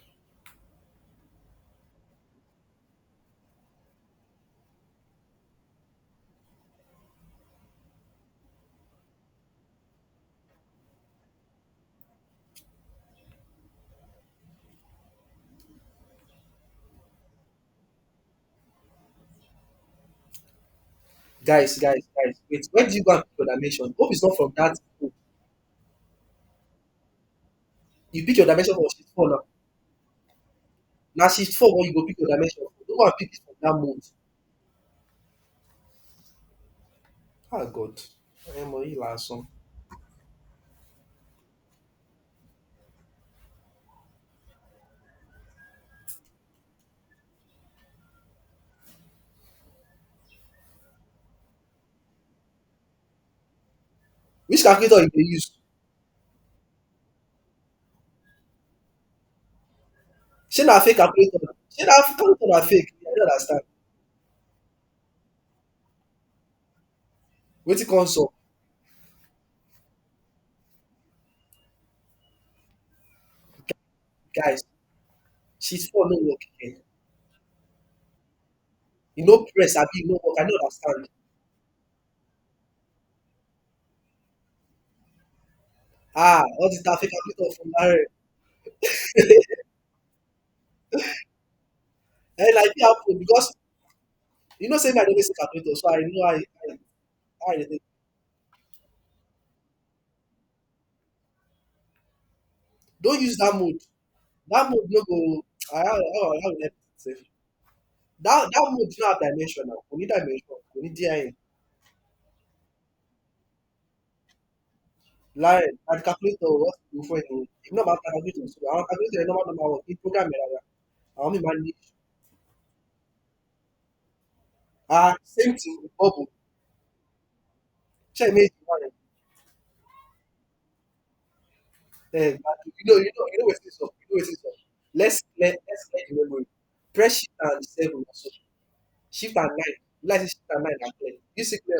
Guys. Wait, where did you go and pick your dimension? Hope it's not from that. You pick your dimension from sheet 4 now. Now sheet 4 where you go pick your dimension from. Don't go and pick it from that mode. Ah God. Emo yìí lásán. Which calculator you dey use? Shey na fake calculator na? Shey na calculator na fake? I no understand. Wetin come sup? Guys, sheet 4 no work again. E no press abi e no work? I no understand. Ah, all dis na fake calculator from Larry. Na e fit happen because you know say me I dey always see calculator, so I know how I dey take. Don't use that mode. Dat mode no go. How will I put it sef? Dat mode no have dimension now. Kò ní dimension, kò ní DIN. Like na the calculator what to do fún ẹ nìyẹn. Èmi náà máa ń ta calculator so àwọn calculator yẹn normal work kí n program ẹ̀ dáadáa. Àwọn míì máa ń ní same thing with bubble. Ṣé ẹ̀ méjì wà lẹ̀? Wetin sup? You know wetin sup? Let's clear the memory. Press shift and 7 also. Shift and 9. You like say shift and 9 na clear. You see clear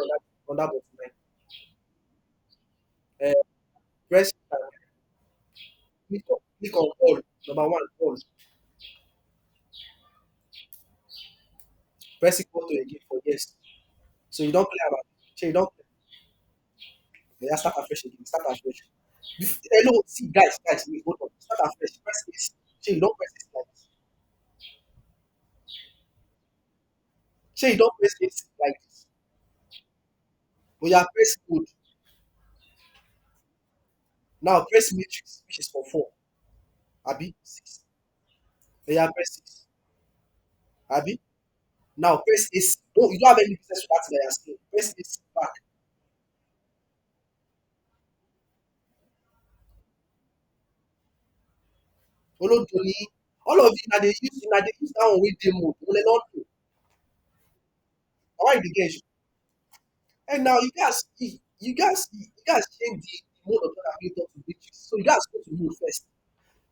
on that button 9. um Press shift and 9. Click on all. Number 1 all. Press equal to again for yes. So you don clear am abi? Shey you don clear? Oya start afresh again. Start afresh. Hello, see guys wait hold on. Start afresh. Press AC. Shey you don press AC like dis? Shey you don press AC like dis? Oya press code. Now press matrix which is for 4 abi 6. Oya press 6 abi. Now press AC. You don't have any business with that thing that you are saying. Press AC back. Olodoni, all of you na dey use that one wey dey mode. Una no know. Na why you dey get issue. And now you gats change the mode of your calculator to matrix. So you gats go to mode first.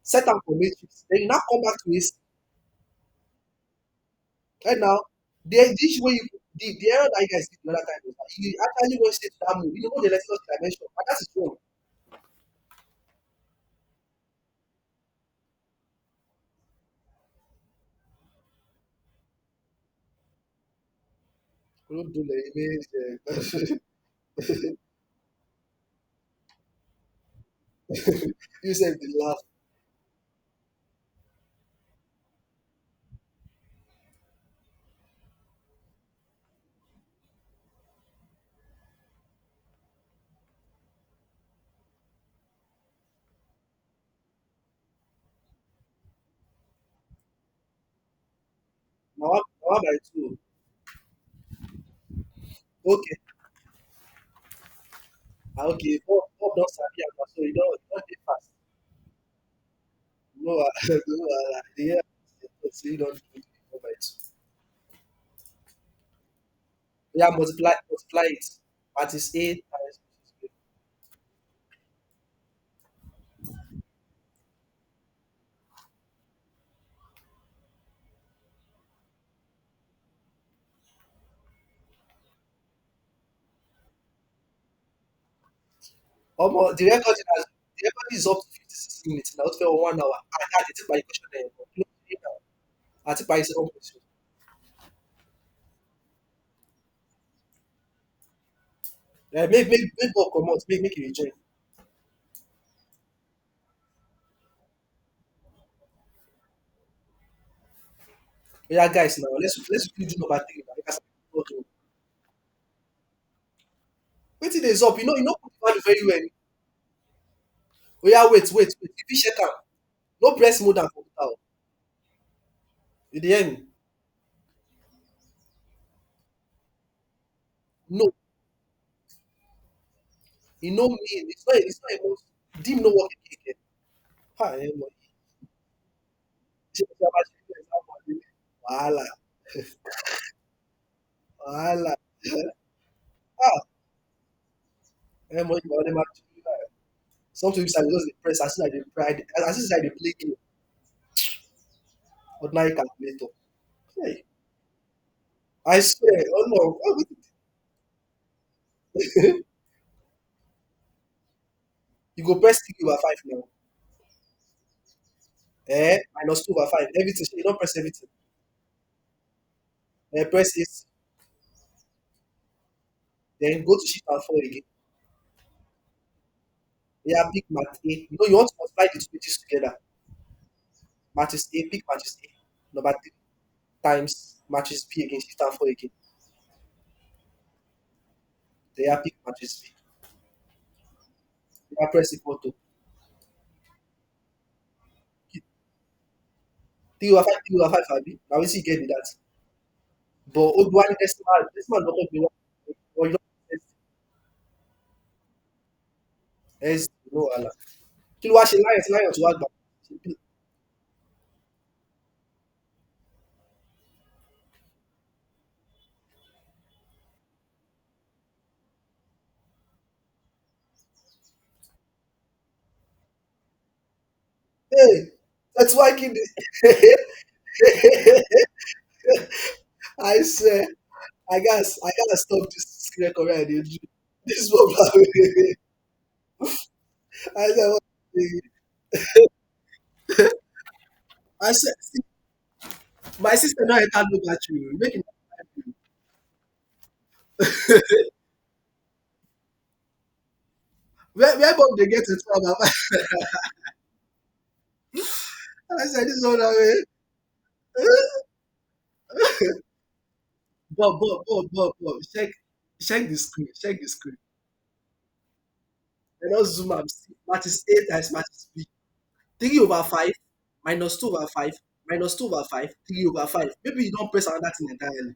Set am for matrix. Then you now come back to AC. And now the issue wey you the error that you guys did the other time was that you actually went straight to that mode. You know the letting us dimension. And that is wrong. Olodole means you sef dey laugh. Na one by two. Okay. Okay. Bob don sabi am na so e don dey fast. No wahala no wahala. I dey hear am say you don do 4 by 2. Yeah, multiply it. Matrix A times matrix B. The record is up to 56 minutes now. Ó ti fẹ́ wọ 1 hour. A ti parí question náà yẹn gan. Kí ló dé now? A ti parí second question. Make Bob comot, make e rejoin. Oya guys now let's quickly do number three now. Make I start with number two. Wetin dey sup? You no put the value very well. Oya wait. You fit check am. No press more than computer o. You dey hear me? No, e no mean it's not a must. Dim no work again. Ha emo. Ṣé o máa ṣe ilé exam hall leleyi? Wàhálà wàhálà. Ah emo ìgbà wo ni máa tún nígbà. Sometimes I just dey press as soon as I dey pride as soon as I dey play game. Ordinary calculator. Hey, I swear Ọlọ́run you go press 3/5 now. Minus 2/5 everything shey you don press everything. Press 8 then go to shift and 4 again. Oya pick math A. You want to multiply the two digits together. Matrix A, pick matrix A. Number 3 times matrix B again, shift and 4 again. Then you pick matrix B. You press equal to 3/5 abi. Na wetin you get be that. But Oduwani decimal no come be one or you don S no wahala. Kí ló wá ṣe lion tí lion tó wá gbà? Hey, that's why kí ni. I swear I gotta stop this screen record wey I dey do. This one I swear what I swear see my sister no enter low battery o make una where Bob dey get 21 I said this one na way. Bob check the screen. I don zoom am see matrix A times matrix B. 3/5 minus 2/5 minus 2/5 3/5. Maybe you don press another thing entirely.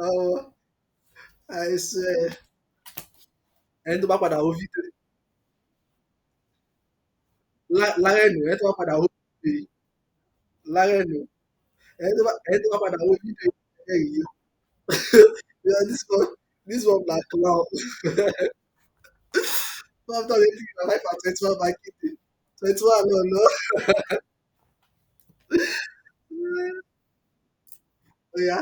Omo I swear ẹni tó bá padà wo fídíò lárẹ́nu ẹni tó bá padà wo fídíò yìí lárẹ́nu ẹni tó bá padà wo fídíò yìí yeah, this one na clown. After the 3/5 and 21 by Kete 21 no no. Oya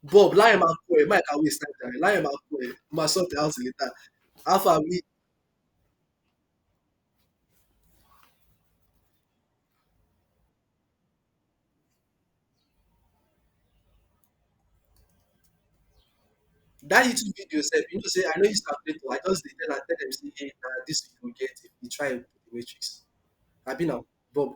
Bob láyé máa kọ ẹ máa kàwé stand jàre láyé máa kọ ẹ máa sort it out later. How far we that YouTube video sef you know say I no use calculator I just dey tell dem say hey na this you go get if you try put the matrix. Abi na Bob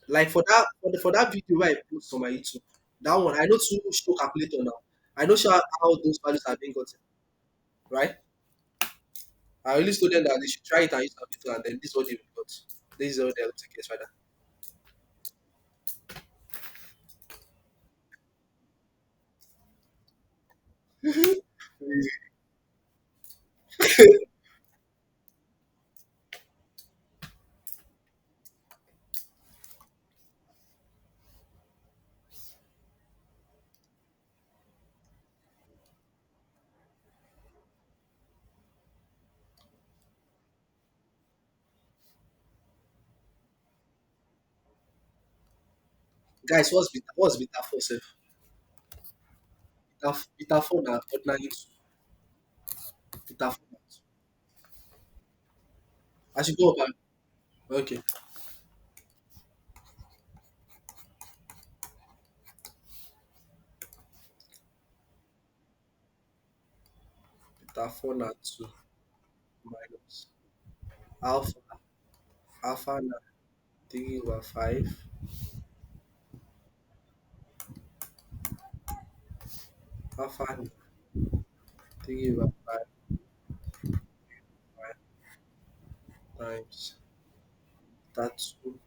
like for that video wey I post on my YouTube that one I no too show calculator now. I no show how those values are being gotten right. I only told them that they should try it and use calculator and then this is what they got. This is what they are going to get rather. Guys, what's beta 4 self? Beta 4 na ordinary 2. Beta 4 na 2. I should go back. Okay. Beta 4 na 2 minus alpha. Alpha na 3 over 5. Alpha na 3 over 5 times that 2.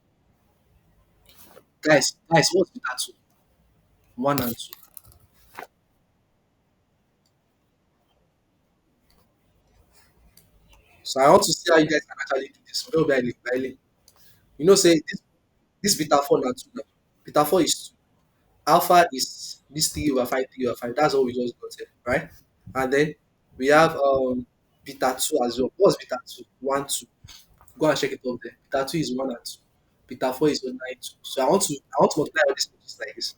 Guys, what's beta 2? 1 and 2. So I want to see how you guys can actually do this. Maybe. You know, say this beta 4 na 2 now. Beta 4 is 2. Alpha is this 3 over 5, 3 over 5. That's all we just got here, right? And then we have beta 2 as well. What's beta 2? 1, 2. Go and check it up there. Beta 2 is 1 and 2. Beta 4 is 9, 2. So I want to multiply all these things like this.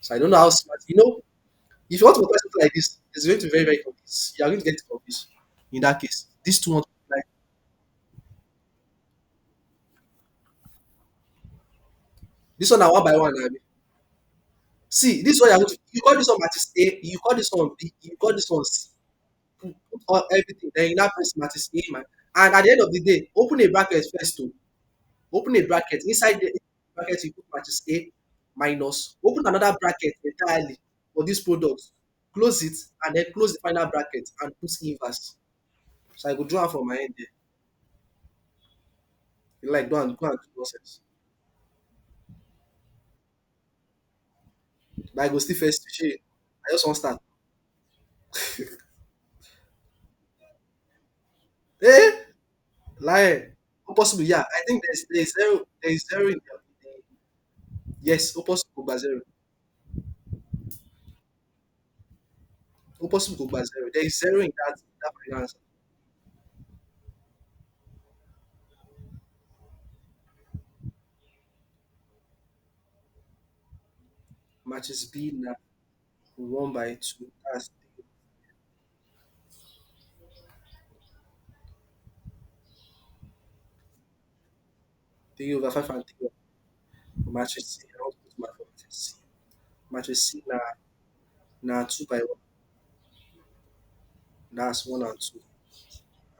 So I don't know how smart. You know, if you want to multiply something like this, it's going to be very, very confused. You are going to get confused in that case. These two want to multiply. This one are one by one. Abi. See, this one you call this one matrix A, you call this one B, you call this one C. Put all everything. Then you now press matrix A, man. And at the end of the day, open a bracket first to open a bracket. Inside the bracket, you put matrix A minus. Open another bracket entirely for this product. Close it and then close the final bracket and put inverse. So I go draw am for my end there. You like go and do process. But I go still first to share. I just want start. Eh? Lie. Possible, yeah. I think there's zero in the yes, possible go zero. Possible go zero. There is zero in that final answer. Matches B now 1 by 2. That's 3 over 5 and 3 over matches C. I want to put my matches C. Matches C now 2 by 1. That's 1 and 2.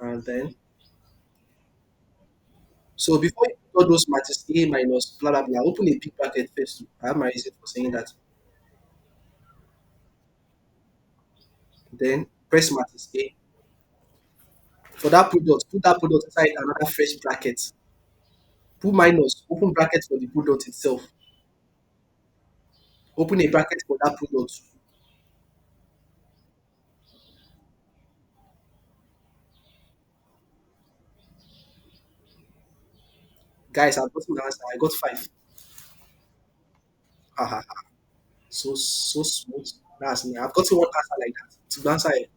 And then so before you put all those matches A minus blah blah blah, open a big bracket first. I have my reason for saying that. Then press matches A. For that product, put that product inside another fresh bracket. Put minus, open bracket for the product itself. Open a bracket for that product. Guys, I've gotten the answer. I got 5. Ha ha ha. So smooth. That's me. I've gotten one answer like that. To answer it.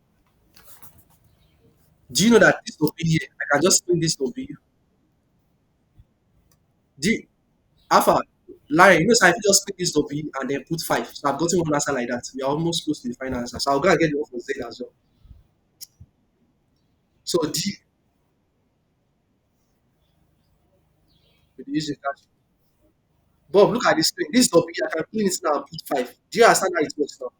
Do you know that this will be here? I can just spin this to be D Alpha line. You know, so I can just spin this to be and then put 5. So I've gotten one answer like that. We are almost close to the final answer. So I'll go and get the one for Z as well. So D will be using that. Bob, look at this screen. This W, I can clean it now and put 5. Do you understand how it works now?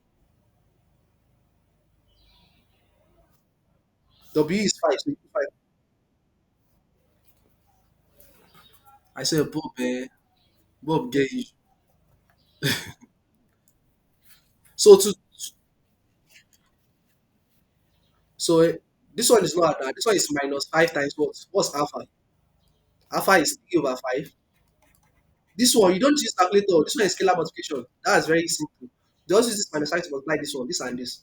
W is 5, so you put 5. I said, Bob, Bob, get you. So to so this one is not that. This one is minus 5 times what? What's alpha? Alpha is 3 over 5. This one, you don't use calculator. This one is scalar multiplication. That's very simple. Just use this minus 5 to multiply this one, this and this.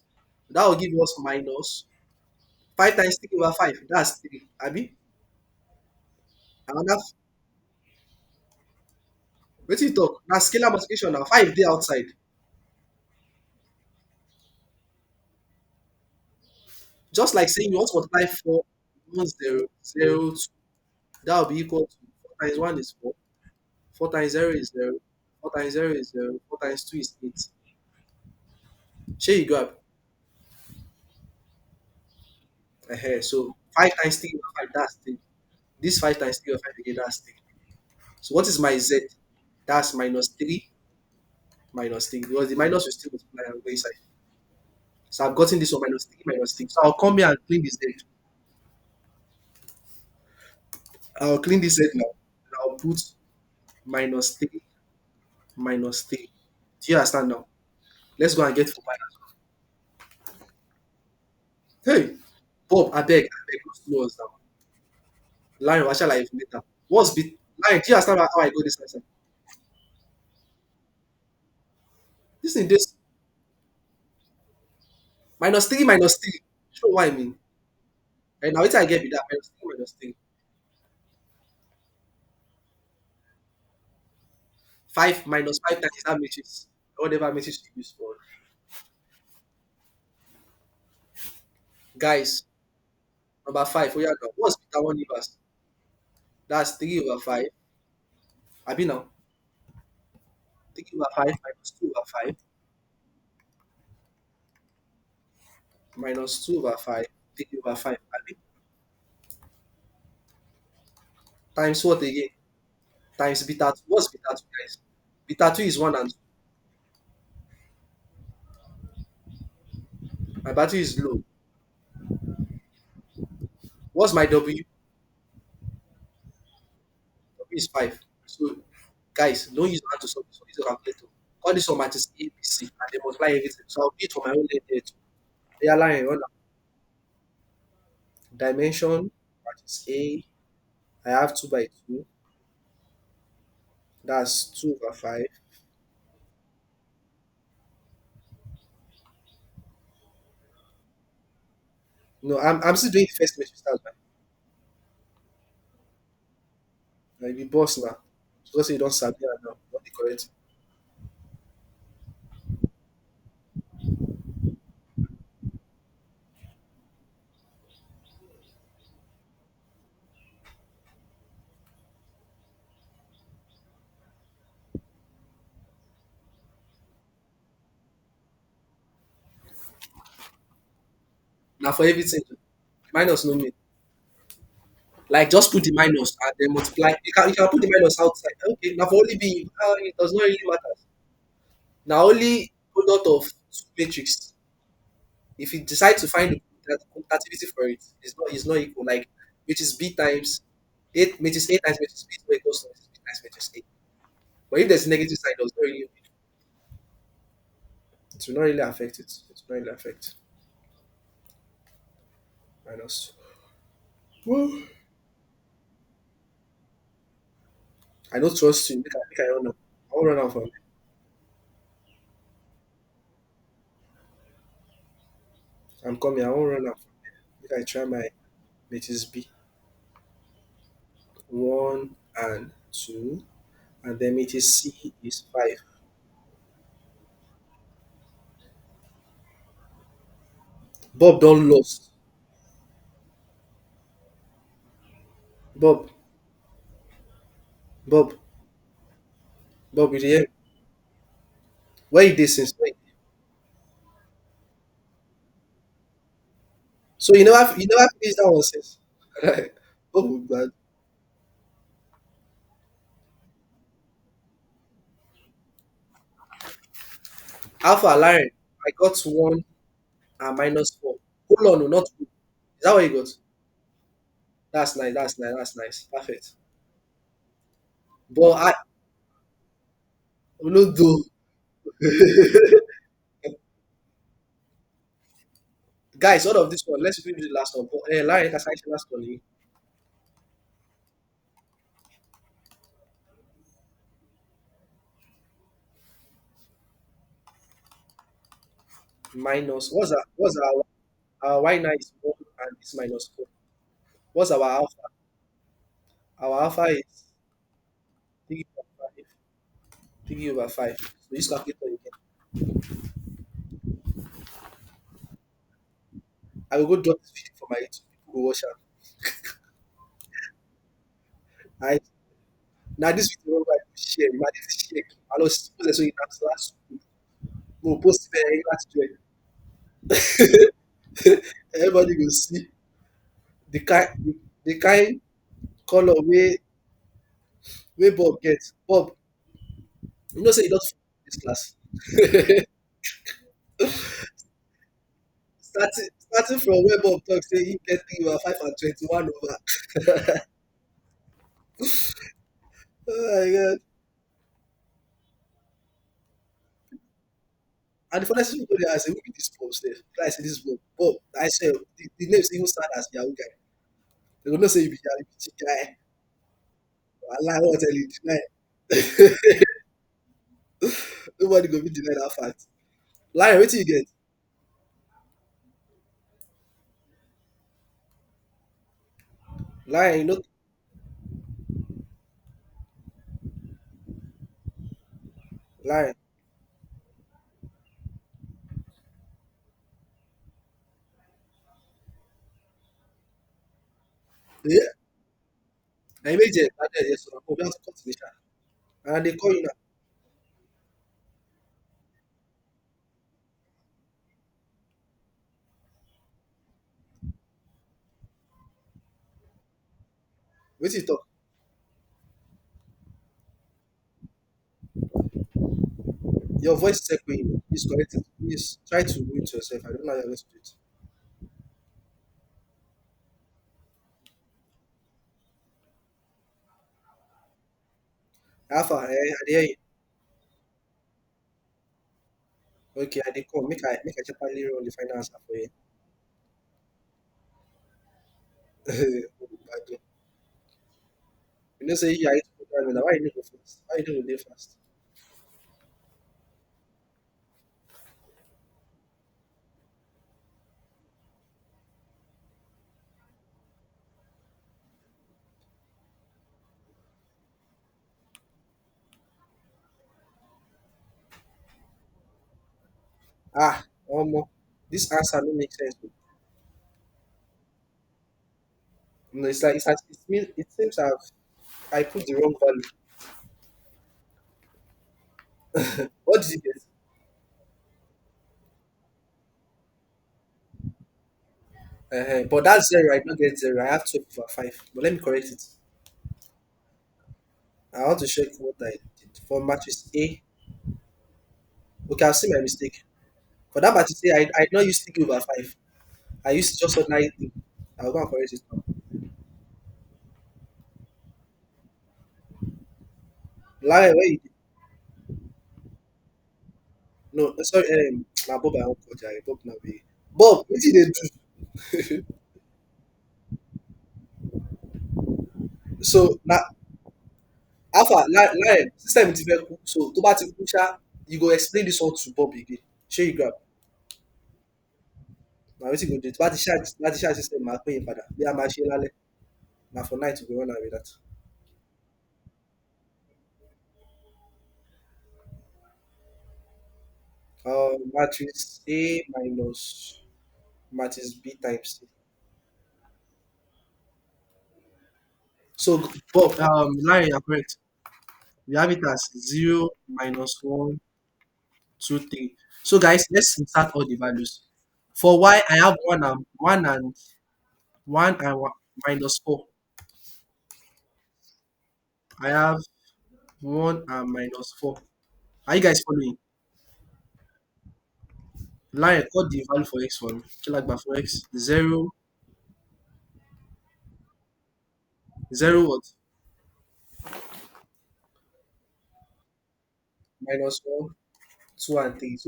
That will give us minus 5 times 3 over 5. That's 3. Abi? Another, what you talk? Now scalar multiplication now. 5 day outside. Just like saying you want to multiply 4, 1, 0, 0, 2. That will be equal to 4 times 1 is 4. 4 times 0 is 0. 4 times 0 is 0. 4 times 2 is 8. Share you grab. So 5 times 3 over 5, that's 3. This 5 times 3 over 5 again, that's 3. So what is my Z? That's minus 3 minus 3. Because the minus will still multiply and go inside. So I've gotten this one minus 3 minus 3. So I'll come here and clean this Z. I'll clean this Z now. And I'll put minus 3 minus 3. Do you understand now? Let's go and get for minus. Hey, Bob, I beg, go slow us down. Lion, what shall I even later? What's bit? Lion, do you understand how I go this lesson? This thing, this minus 3 minus 3. Show what I mean. And now, what I get with that minus 3 minus 3. 5 minus 5 times that matrix. Whatever matrix you use for. Guys, number 5. Oh, yeah, now. What's beta 1 universe? That's 3 over 5. I be now. 3 over 5 minus 2 over 5 minus 2 over 5. 3 over 5. I be times what again? Times beta 2. What's beta 2, guys? Beta 2 is 1 and 2. My battery is low. What's my W? W is 5. So, guys, don't use your hand to solve this one. Use your calculator. All this one matches A, B, C, and they multiply everything. So I'll do it for my own leg there too. They are lying. Run dimension matches A. I have 2 by 2. That's 2 over 5. No, I'm still doing the first matrix. That's why. I be boss now. Because you don't sabi am now. Not the correct. Now for everything, minus no mean. Like just put the minus and then multiply. You can put the minus outside. Okay, now for only being it does not really matter. Now only product of two matrix. If you decide to find the commutativity for it, it's not equal. Like which is b times 8 matrix 8 times matrix b is not equals to matrix b times matrix a. But if there's a negative sign, it will not really affect it. It will not really affect minus. Well, I don't trust you. Make I run out. I won't run out from. I'm coming. I won't run out. Make I try my matrix b 1 and 2, and then matrix c is 5. Bob don't lost. Bob, Bob, Bob, you hear? Where you dey since? So you never finished that one since. Oh God. Alpha Lion, I got 1 and minus 4. Hold on, no, not 2. Is that what you got? That's nice, that's nice, that's nice. Perfect. But I no do. Guys, out of this one, let's quickly do the last one. But Lion, can I say last one? Minus what's our y nine is 1 and this minus 4. What's our alpha? Our alpha is 3 over 5. 3 over 5. So use calculator again. I will go drop this video for my YouTube. People go watch it. I now this video share, imagine share. I know suppose so in that last no post there last year. Everybody go see the kind the kind color wey Bob get. Bob, you know say you don this class. Starting from where Bob talk say he get 3/5 and 21 over. Oh my god. And the funniest thing go there, I say, who be this Bob sef? I say this Bob. Bob, I swear the name even start as Yahoo guy. They go know say you be Yahoo guy. Allah won't tell you deny. Nobody go be deny that fact. Lion, wetin you get? Lion, you know, Lion. Yeah. Na imagine that day yes, so we have to continue. And they call you now. Wetin you talk? Your voice is echoing. Please correct it. Please try to mute yourself. I don't know how you're going to do it. Alpha, I dey hear you. Okay, I dey come. Make I sharply run the final answer for you. Pardon. You know say you are into programming. Now why you need to go fast? Why you need to dey fast? Ah, omo, this answer no make sense. Oh. No, it's like it seems I put the wrong value. What did you get? But that's zero. I don't get zero. I have 12/5. But let me correct it. I want to check what I did for matches A. Okay, I've seen my mistake. For that matches A, I did not use 3/5. I used just ordinary thing. I'll go and correct it now. Lie, where you did? No, sorry, now Bob, I won't call Jerry. Bob, now be. Bob, what did they do? So, now, Alpha, lie, system is very cool. So, to bat you go explain this one to Bob again. Show you grab. Now, what you go do? To bat the chat system, I'll pay you father. Be a machine, lale. Now, for night, we go run away with that. Matrix A minus matrix B times C. So, Bob, line, you're correct. We have it as 0 minus 1, 2, 3. So, guys, let's insert all the values. For y, I have 1 and 1 minus 4. I have 1 and minus 4. Are you guys following? Line, what the value for x for me? Kilagba for x. 0, 0 what? Minus 1, 2, and 3.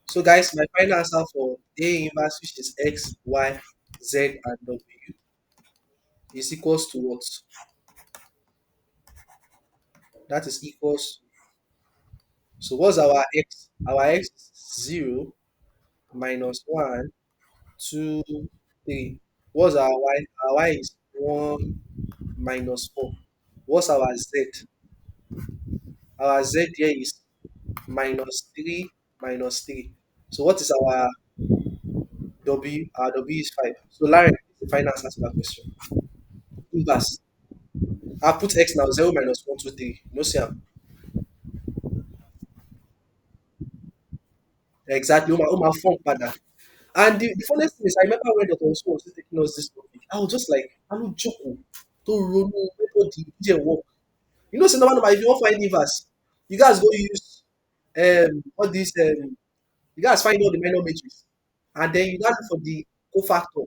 So guys, my final answer for A inverse, which is x, y, z, and w, is equals to what? That is equals. So what's our x? Our x is 0 minus 1, 2, 3. What's our y? Our y is 1 minus 4. What's our z? Our z here is minus 3 minus 3. So what is our W is 5. So Larry is the final answer to that question. Inverse. I put x now, 0 minus 1, 2, 3. No see am. Exactly. Oma form padà. And the funniest thing is, I remember when Dr. Osu was taking us this topic, I was just like, I don't joke. To run nobody DJ work. You know, say no matter if you want find inverse, you guys go use all these you guys find all the minor matrix, and then you now look for the cofactor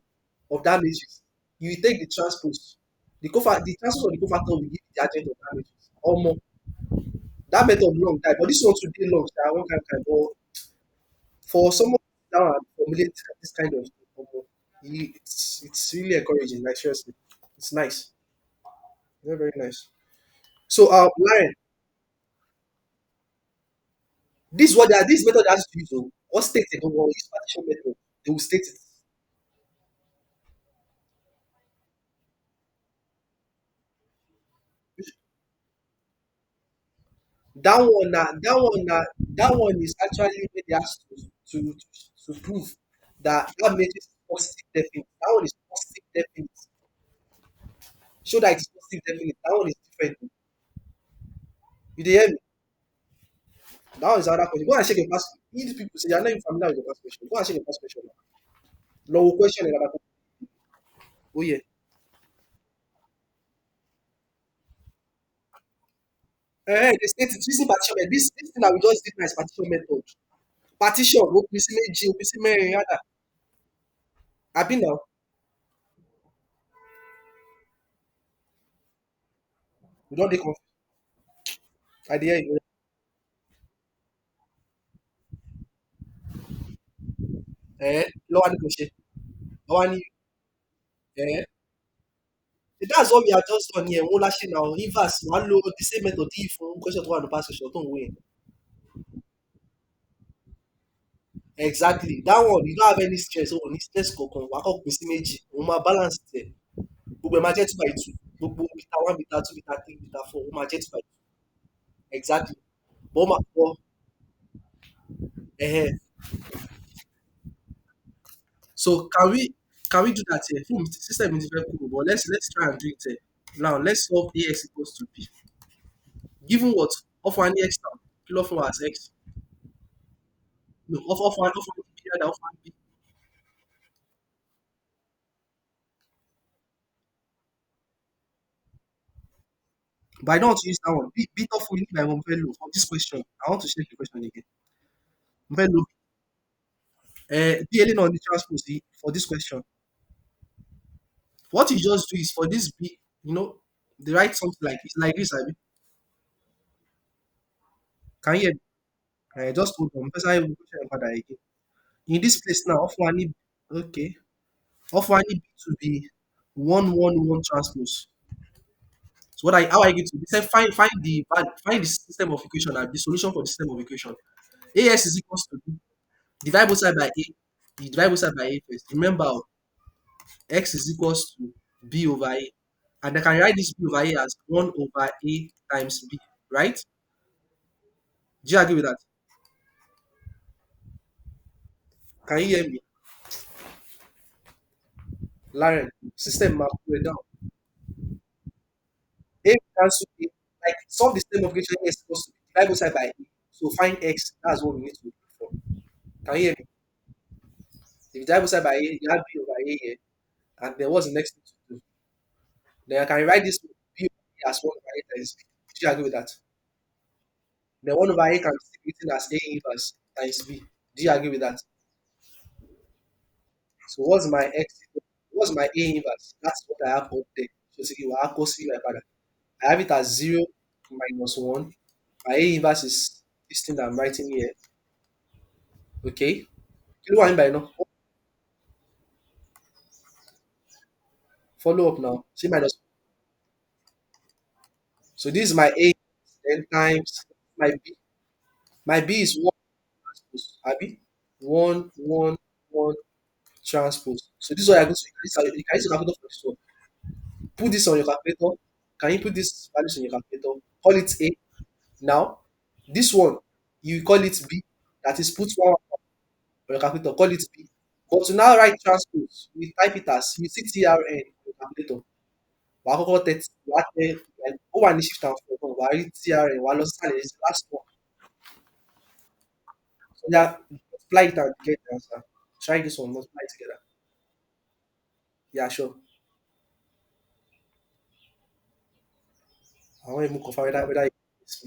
of that matrix. You will take the transpose. The transpose of the cofactor will give you the adjoint of that matrix. Or more. That method long time, but this one today long. So I one kind. But for someone now and formulate this kind of thing, it's really encouraging. Like seriously, it's nice. Very very nice. So Lion, this is what this method has to use. Oh. What state they don't want to use partition method, they will state it. That one is actually where they ask to prove that matrix is positive definite. That one is positive definite. Show that it's positive definite. That one is different. You dey hear me? That one is another question. Go and check your past. If people say you're not even familiar with your past question, go and check your past question now. No question in another. Oh yeah. They state it using partition method. This thing that we just did now is partition method. Partition, òpin sí méjì, òpin sí mẹ́rin, rather. Àbí now? We don't dey confused. I dey hear you. Lọ́wọ́ ní kò ṣe. Lọ́wọ́ ní that's what we have just done here. Òun la ṣe now. Inverse, wàá lo the same method yìí fún question tó wà ní past question tó ń wò yẹn. Exactly. That one, you don't have any stress. Oh, ní stress kankan. Wàá kọ́ pín sí méjì. Òun máa balance tẹ̀. Gbogbo ẹ̀ máa jẹ́ 2 by 2. Gbogbo beta 1, beta 2, beta 3, beta 4. Ó máa jẹ́ 2 by 2. Exactly. But ó máa pọ̀. Ẹ̀hẹ̀. So can we do that here? System is very cool, but let's try and do it here. Now let's solve ax equals to b. Given what? Off one x now. Kill off one as x. No, off one b rather off one b. But I don't want to use that one. Beat off fully by one very low for this question. I want to check the question again. Very low. B alien on the transpose for this question. What you just do is for this b, they write something like it's like this, I mean. Can you hear me? Just hold on. Because I will question your father again. In this place now, off one okay. Off one B to be 111 transpose. So what I how I get to say find the system of equation and the solution for the system of equation. AS is equals to B. Divide both side by A. You divide both side by A first. Remember x is equals to B over A. And I can write this B over A as 1 over A times B. Right? Do you agree with that? Can you hear me? Lauren, system map down. A cancel A, like solve the system of equation A is equals to B. Divide both side by A. So find x. That's what we need to look for. Can you hear me? If you divide both side by A, you have B over A here. And then what's the next thing to do? Then I can write this B over A as 1 over A times B. Do you agree with that? Then 1 over A can be written as A inverse times B. Do you agree with that? So what's my X? What's my A inverse? That's what I have up there. So see, I have it as 0 minus 1. My A inverse is this thing that I'm writing here. Okay. Kí ló wà níbàyí náà? Follow up now. See minus. So this is my A, then times my B. My B is 1 transpose. Abi? 1, 1, 1 transpose. So this is what I go to. You can use your calculator for this one. Put this on your calculator. Can you put this values on your calculator? Call it A. Now, this one, you call it B. That is put one on your calculator. Call it B. But to now write transpose, we type it as you see TRN in your calculator. Wàá kọ́kọ́ tẹ wàá tẹ like ó wà ní shift and four náà, wàá rí TRN, wàá lọ sísàlẹ̀ sí last one. So yeah, multiply it and get the answer. Try this one, multiply it together. Yeah, sure. I want to even confirm whether it's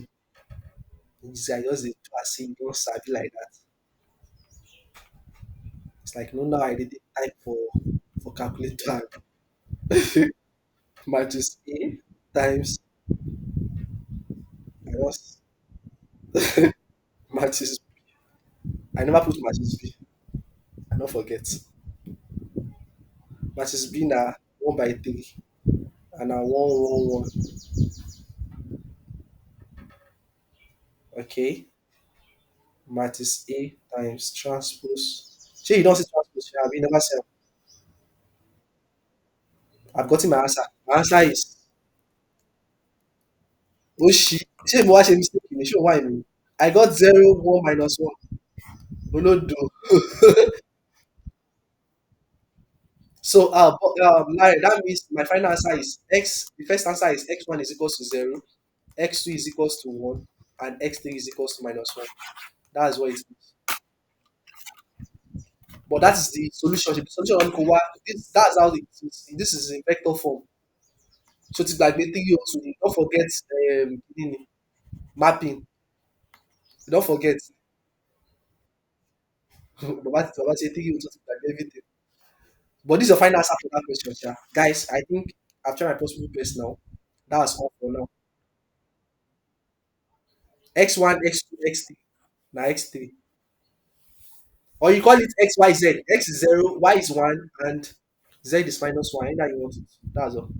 easy. I just dey do as say you don sabi like that. It's like no now I did type for calculator. Minus A times I just matches. I never put matches B. I don't forget. Matches B na 1/3 and na 111. Okay. Matches A times transpose. Shey you don't see transpose, sha, abi you never see am? I've gotten my answer. My answer is Oshi. Shey mo wá ṣe mistake ni? Ṣé o wá mi? I got 0, 1 minus 1. Olodo. So Larry, that means my final answer is x. The first answer is x1 is equals to 0, x2 is equals to 1, and x3 is equals to minus 1. That's what it is. But that is the solution. The solution on Kowa, that's how it is. This is in vector form. So it's like the thing you also don't forget mapping. Don't forget. Baba say think you to like everything. But this is your final answer for that question, sha. Guys. I think I've tried my possible best now. That's all for now. X1, X2, X3. Now X3. Or you call it XYZ. X is 0, Y is 1, and Z is minus 1. Either you want it. That's all.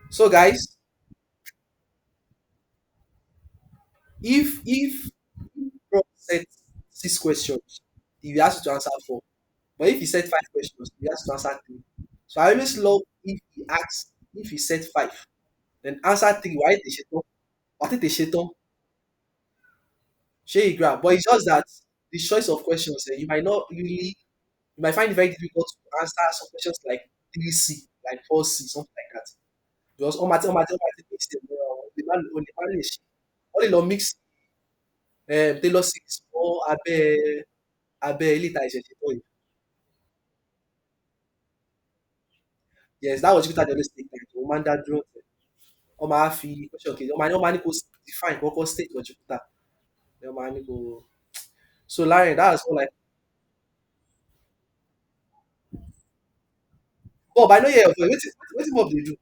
So, guys, if Prof set 6 questions, he will ask you to answer 4. But if he set 5 questions, he has to answer 3. So, I always love if he set 5, then answer 3. Why they shaitan? What did they shaitan? Shey you grab. But it's just that the choice of questions, you might not really, you might find it very difficult to answer some questions like 3C, like 4C, something like that. Because ọmọ àti mix dem mọ́ra wọn, o lè má lè ṣe. Wọ́n lè lọ mix Taylor six mọ́ abẹ́ eléyìí tá a ṣẹ̀ṣẹ̀ tán yìí. Yes, that was Jupiter dey always take time. Wọ́n máa ń dá dúró tẹ̀. Wọ́n máa fi question kejì, wọ́n máa ní kó define kọ́kọ́ state for Jupiter. Then wọ́n máa ní kó. So Larry, that's all like Bob, I no hear your voice. Wetin Bob dey do?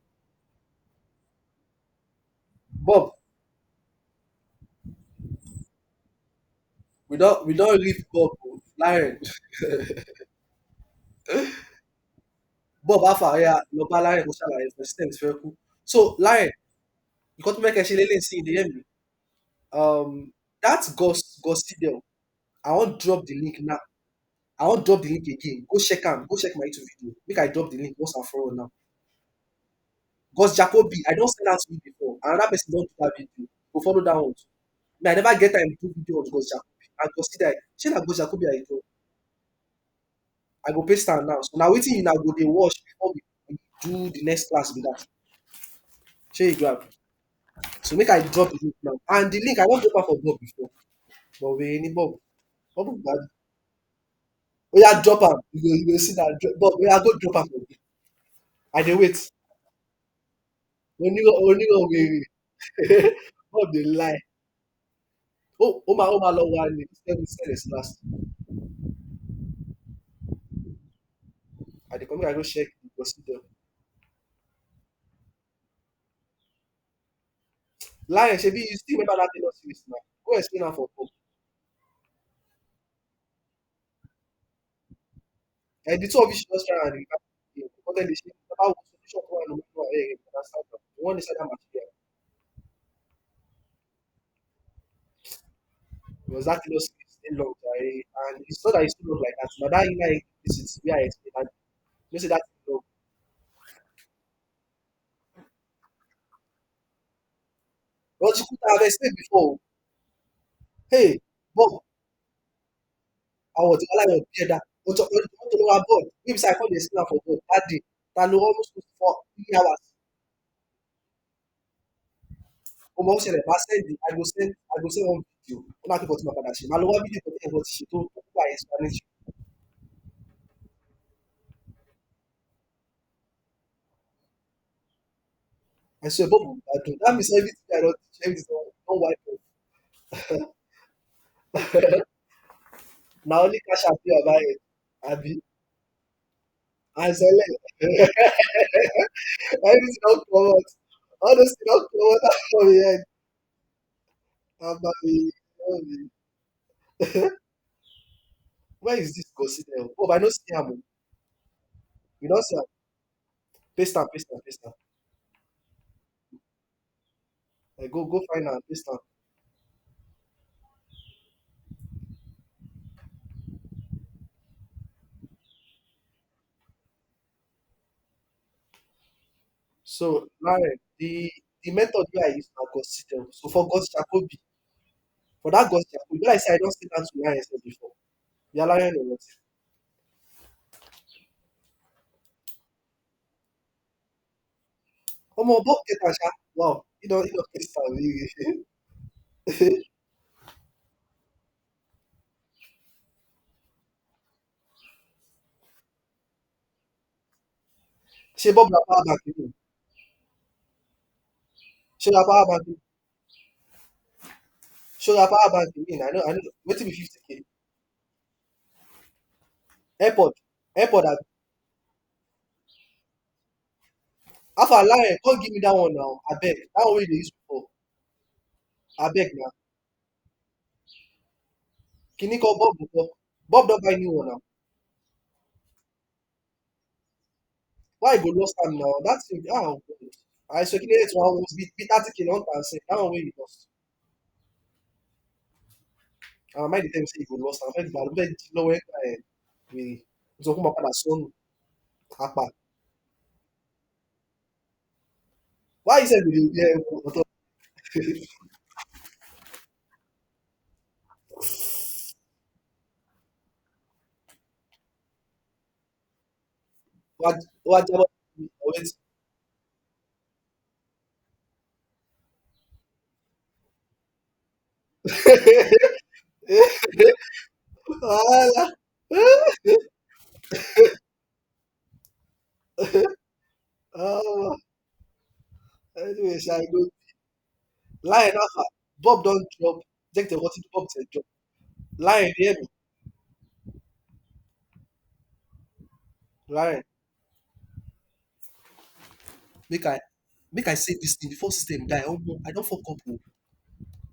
Bob, we don leave Bob o. Larry, Bob how far? Oya lọ bá Larry kó ṣàlàyé fún ẹ, system ti fẹ́ kú. So Larry, nǹkan tó fẹ́ kẹ́ ṣe lélẹ́yìí sí dey hear me. That Gosidel, I wan drop the link now. I wan drop the link again. Go check am. Go check my YouTube video. Make I drop the link once and for all now. Gus Jacobi, I don send am to you before. Another person don do that video. Go follow that one too. Me, I never get time do video on Gus Jacobi. And consider shey na Gus Jacobi I draw. I go paste am now. So na wetin una go dey watch before we do the next class be that. Shey you grab. So make I drop the link now. And the link I wan drop am for Bob before. But we need Bob. Bob go oya drop am. You go see that Bob oya go drop am for me. I dey wait. Onírọ́ wèrè. Bob dey lie. Ó máa lọ wá ní send it last. I dey come make I go check the procedure. Lion shebi you still remember that Taylor series now? Go explain am for Bob. The two of you should just try and recap the game. Because then dey say baba wo solution to one no understand am. The one inside that material. Because that Taylor series dey long jare and it's not that it's too long like that. Na that inner implicit wey I explain and you know say that thing long. But Chukwuta I have explained before. Hey Bob àwọn tí wọ́n láwọn bí ẹ̀dá wọ́n tó lọ́wọ́ bọ́ọ̀lù níbi sáà kọ́ni ẹ̀sìn náà for bọ́ọ̀lù that day ta ló almost for 3 hours ó mọ̀ ó ṣẹlẹ̀ máa send I go send one video ó náà kíkọ́ tí mo padà ṣe máa lọ wá fídíò kan tí ẹ̀gbọ́n ti ṣe tó wà explanation I swear bọ́ọ̀lù gbádùn that means everything I don teach everything don wipe off na only cash out dey your head abi and select everything don comot all those things don comot out from your head abayi where is this consider oh I no see am o you don see am paste am go find am paste am so now the method wey I use na consider so for God's Jacobi for that God's Jacobi be like say I don send am to Lion sef before ya Lion or what omo Bob get am sha wow he don paste am really ṣe Bob na power bank you ṣe na power bank ṣe na power bank you I know wetin be 50k airpod abi how far Lion come give me that one now abeg that one wey you dey use before abeg na kini call Bob nko Bob don buy new one now why you go lost am now that thing God I circulate one was be 30k long time sef that one wey you lost and mind dey tell me say you go lost am fẹ́ gbà fẹ́ jí lọ́wọ́ ẹ̀ka ẹ̀ wèrè o sọ fún ma padà sọnù apá why you sef go dey wear ọ̀tọ̀ wá jábọ́ ọ̀rẹ́ tí wàhálà oh anyway ṣá I go Lion alpha Bob don drop jẹ́ kí n tẹ̀ wọ́n tí Bob tẹ̀ drop Lion you hear me Lion make I save this thing before system die omo I don fuck up o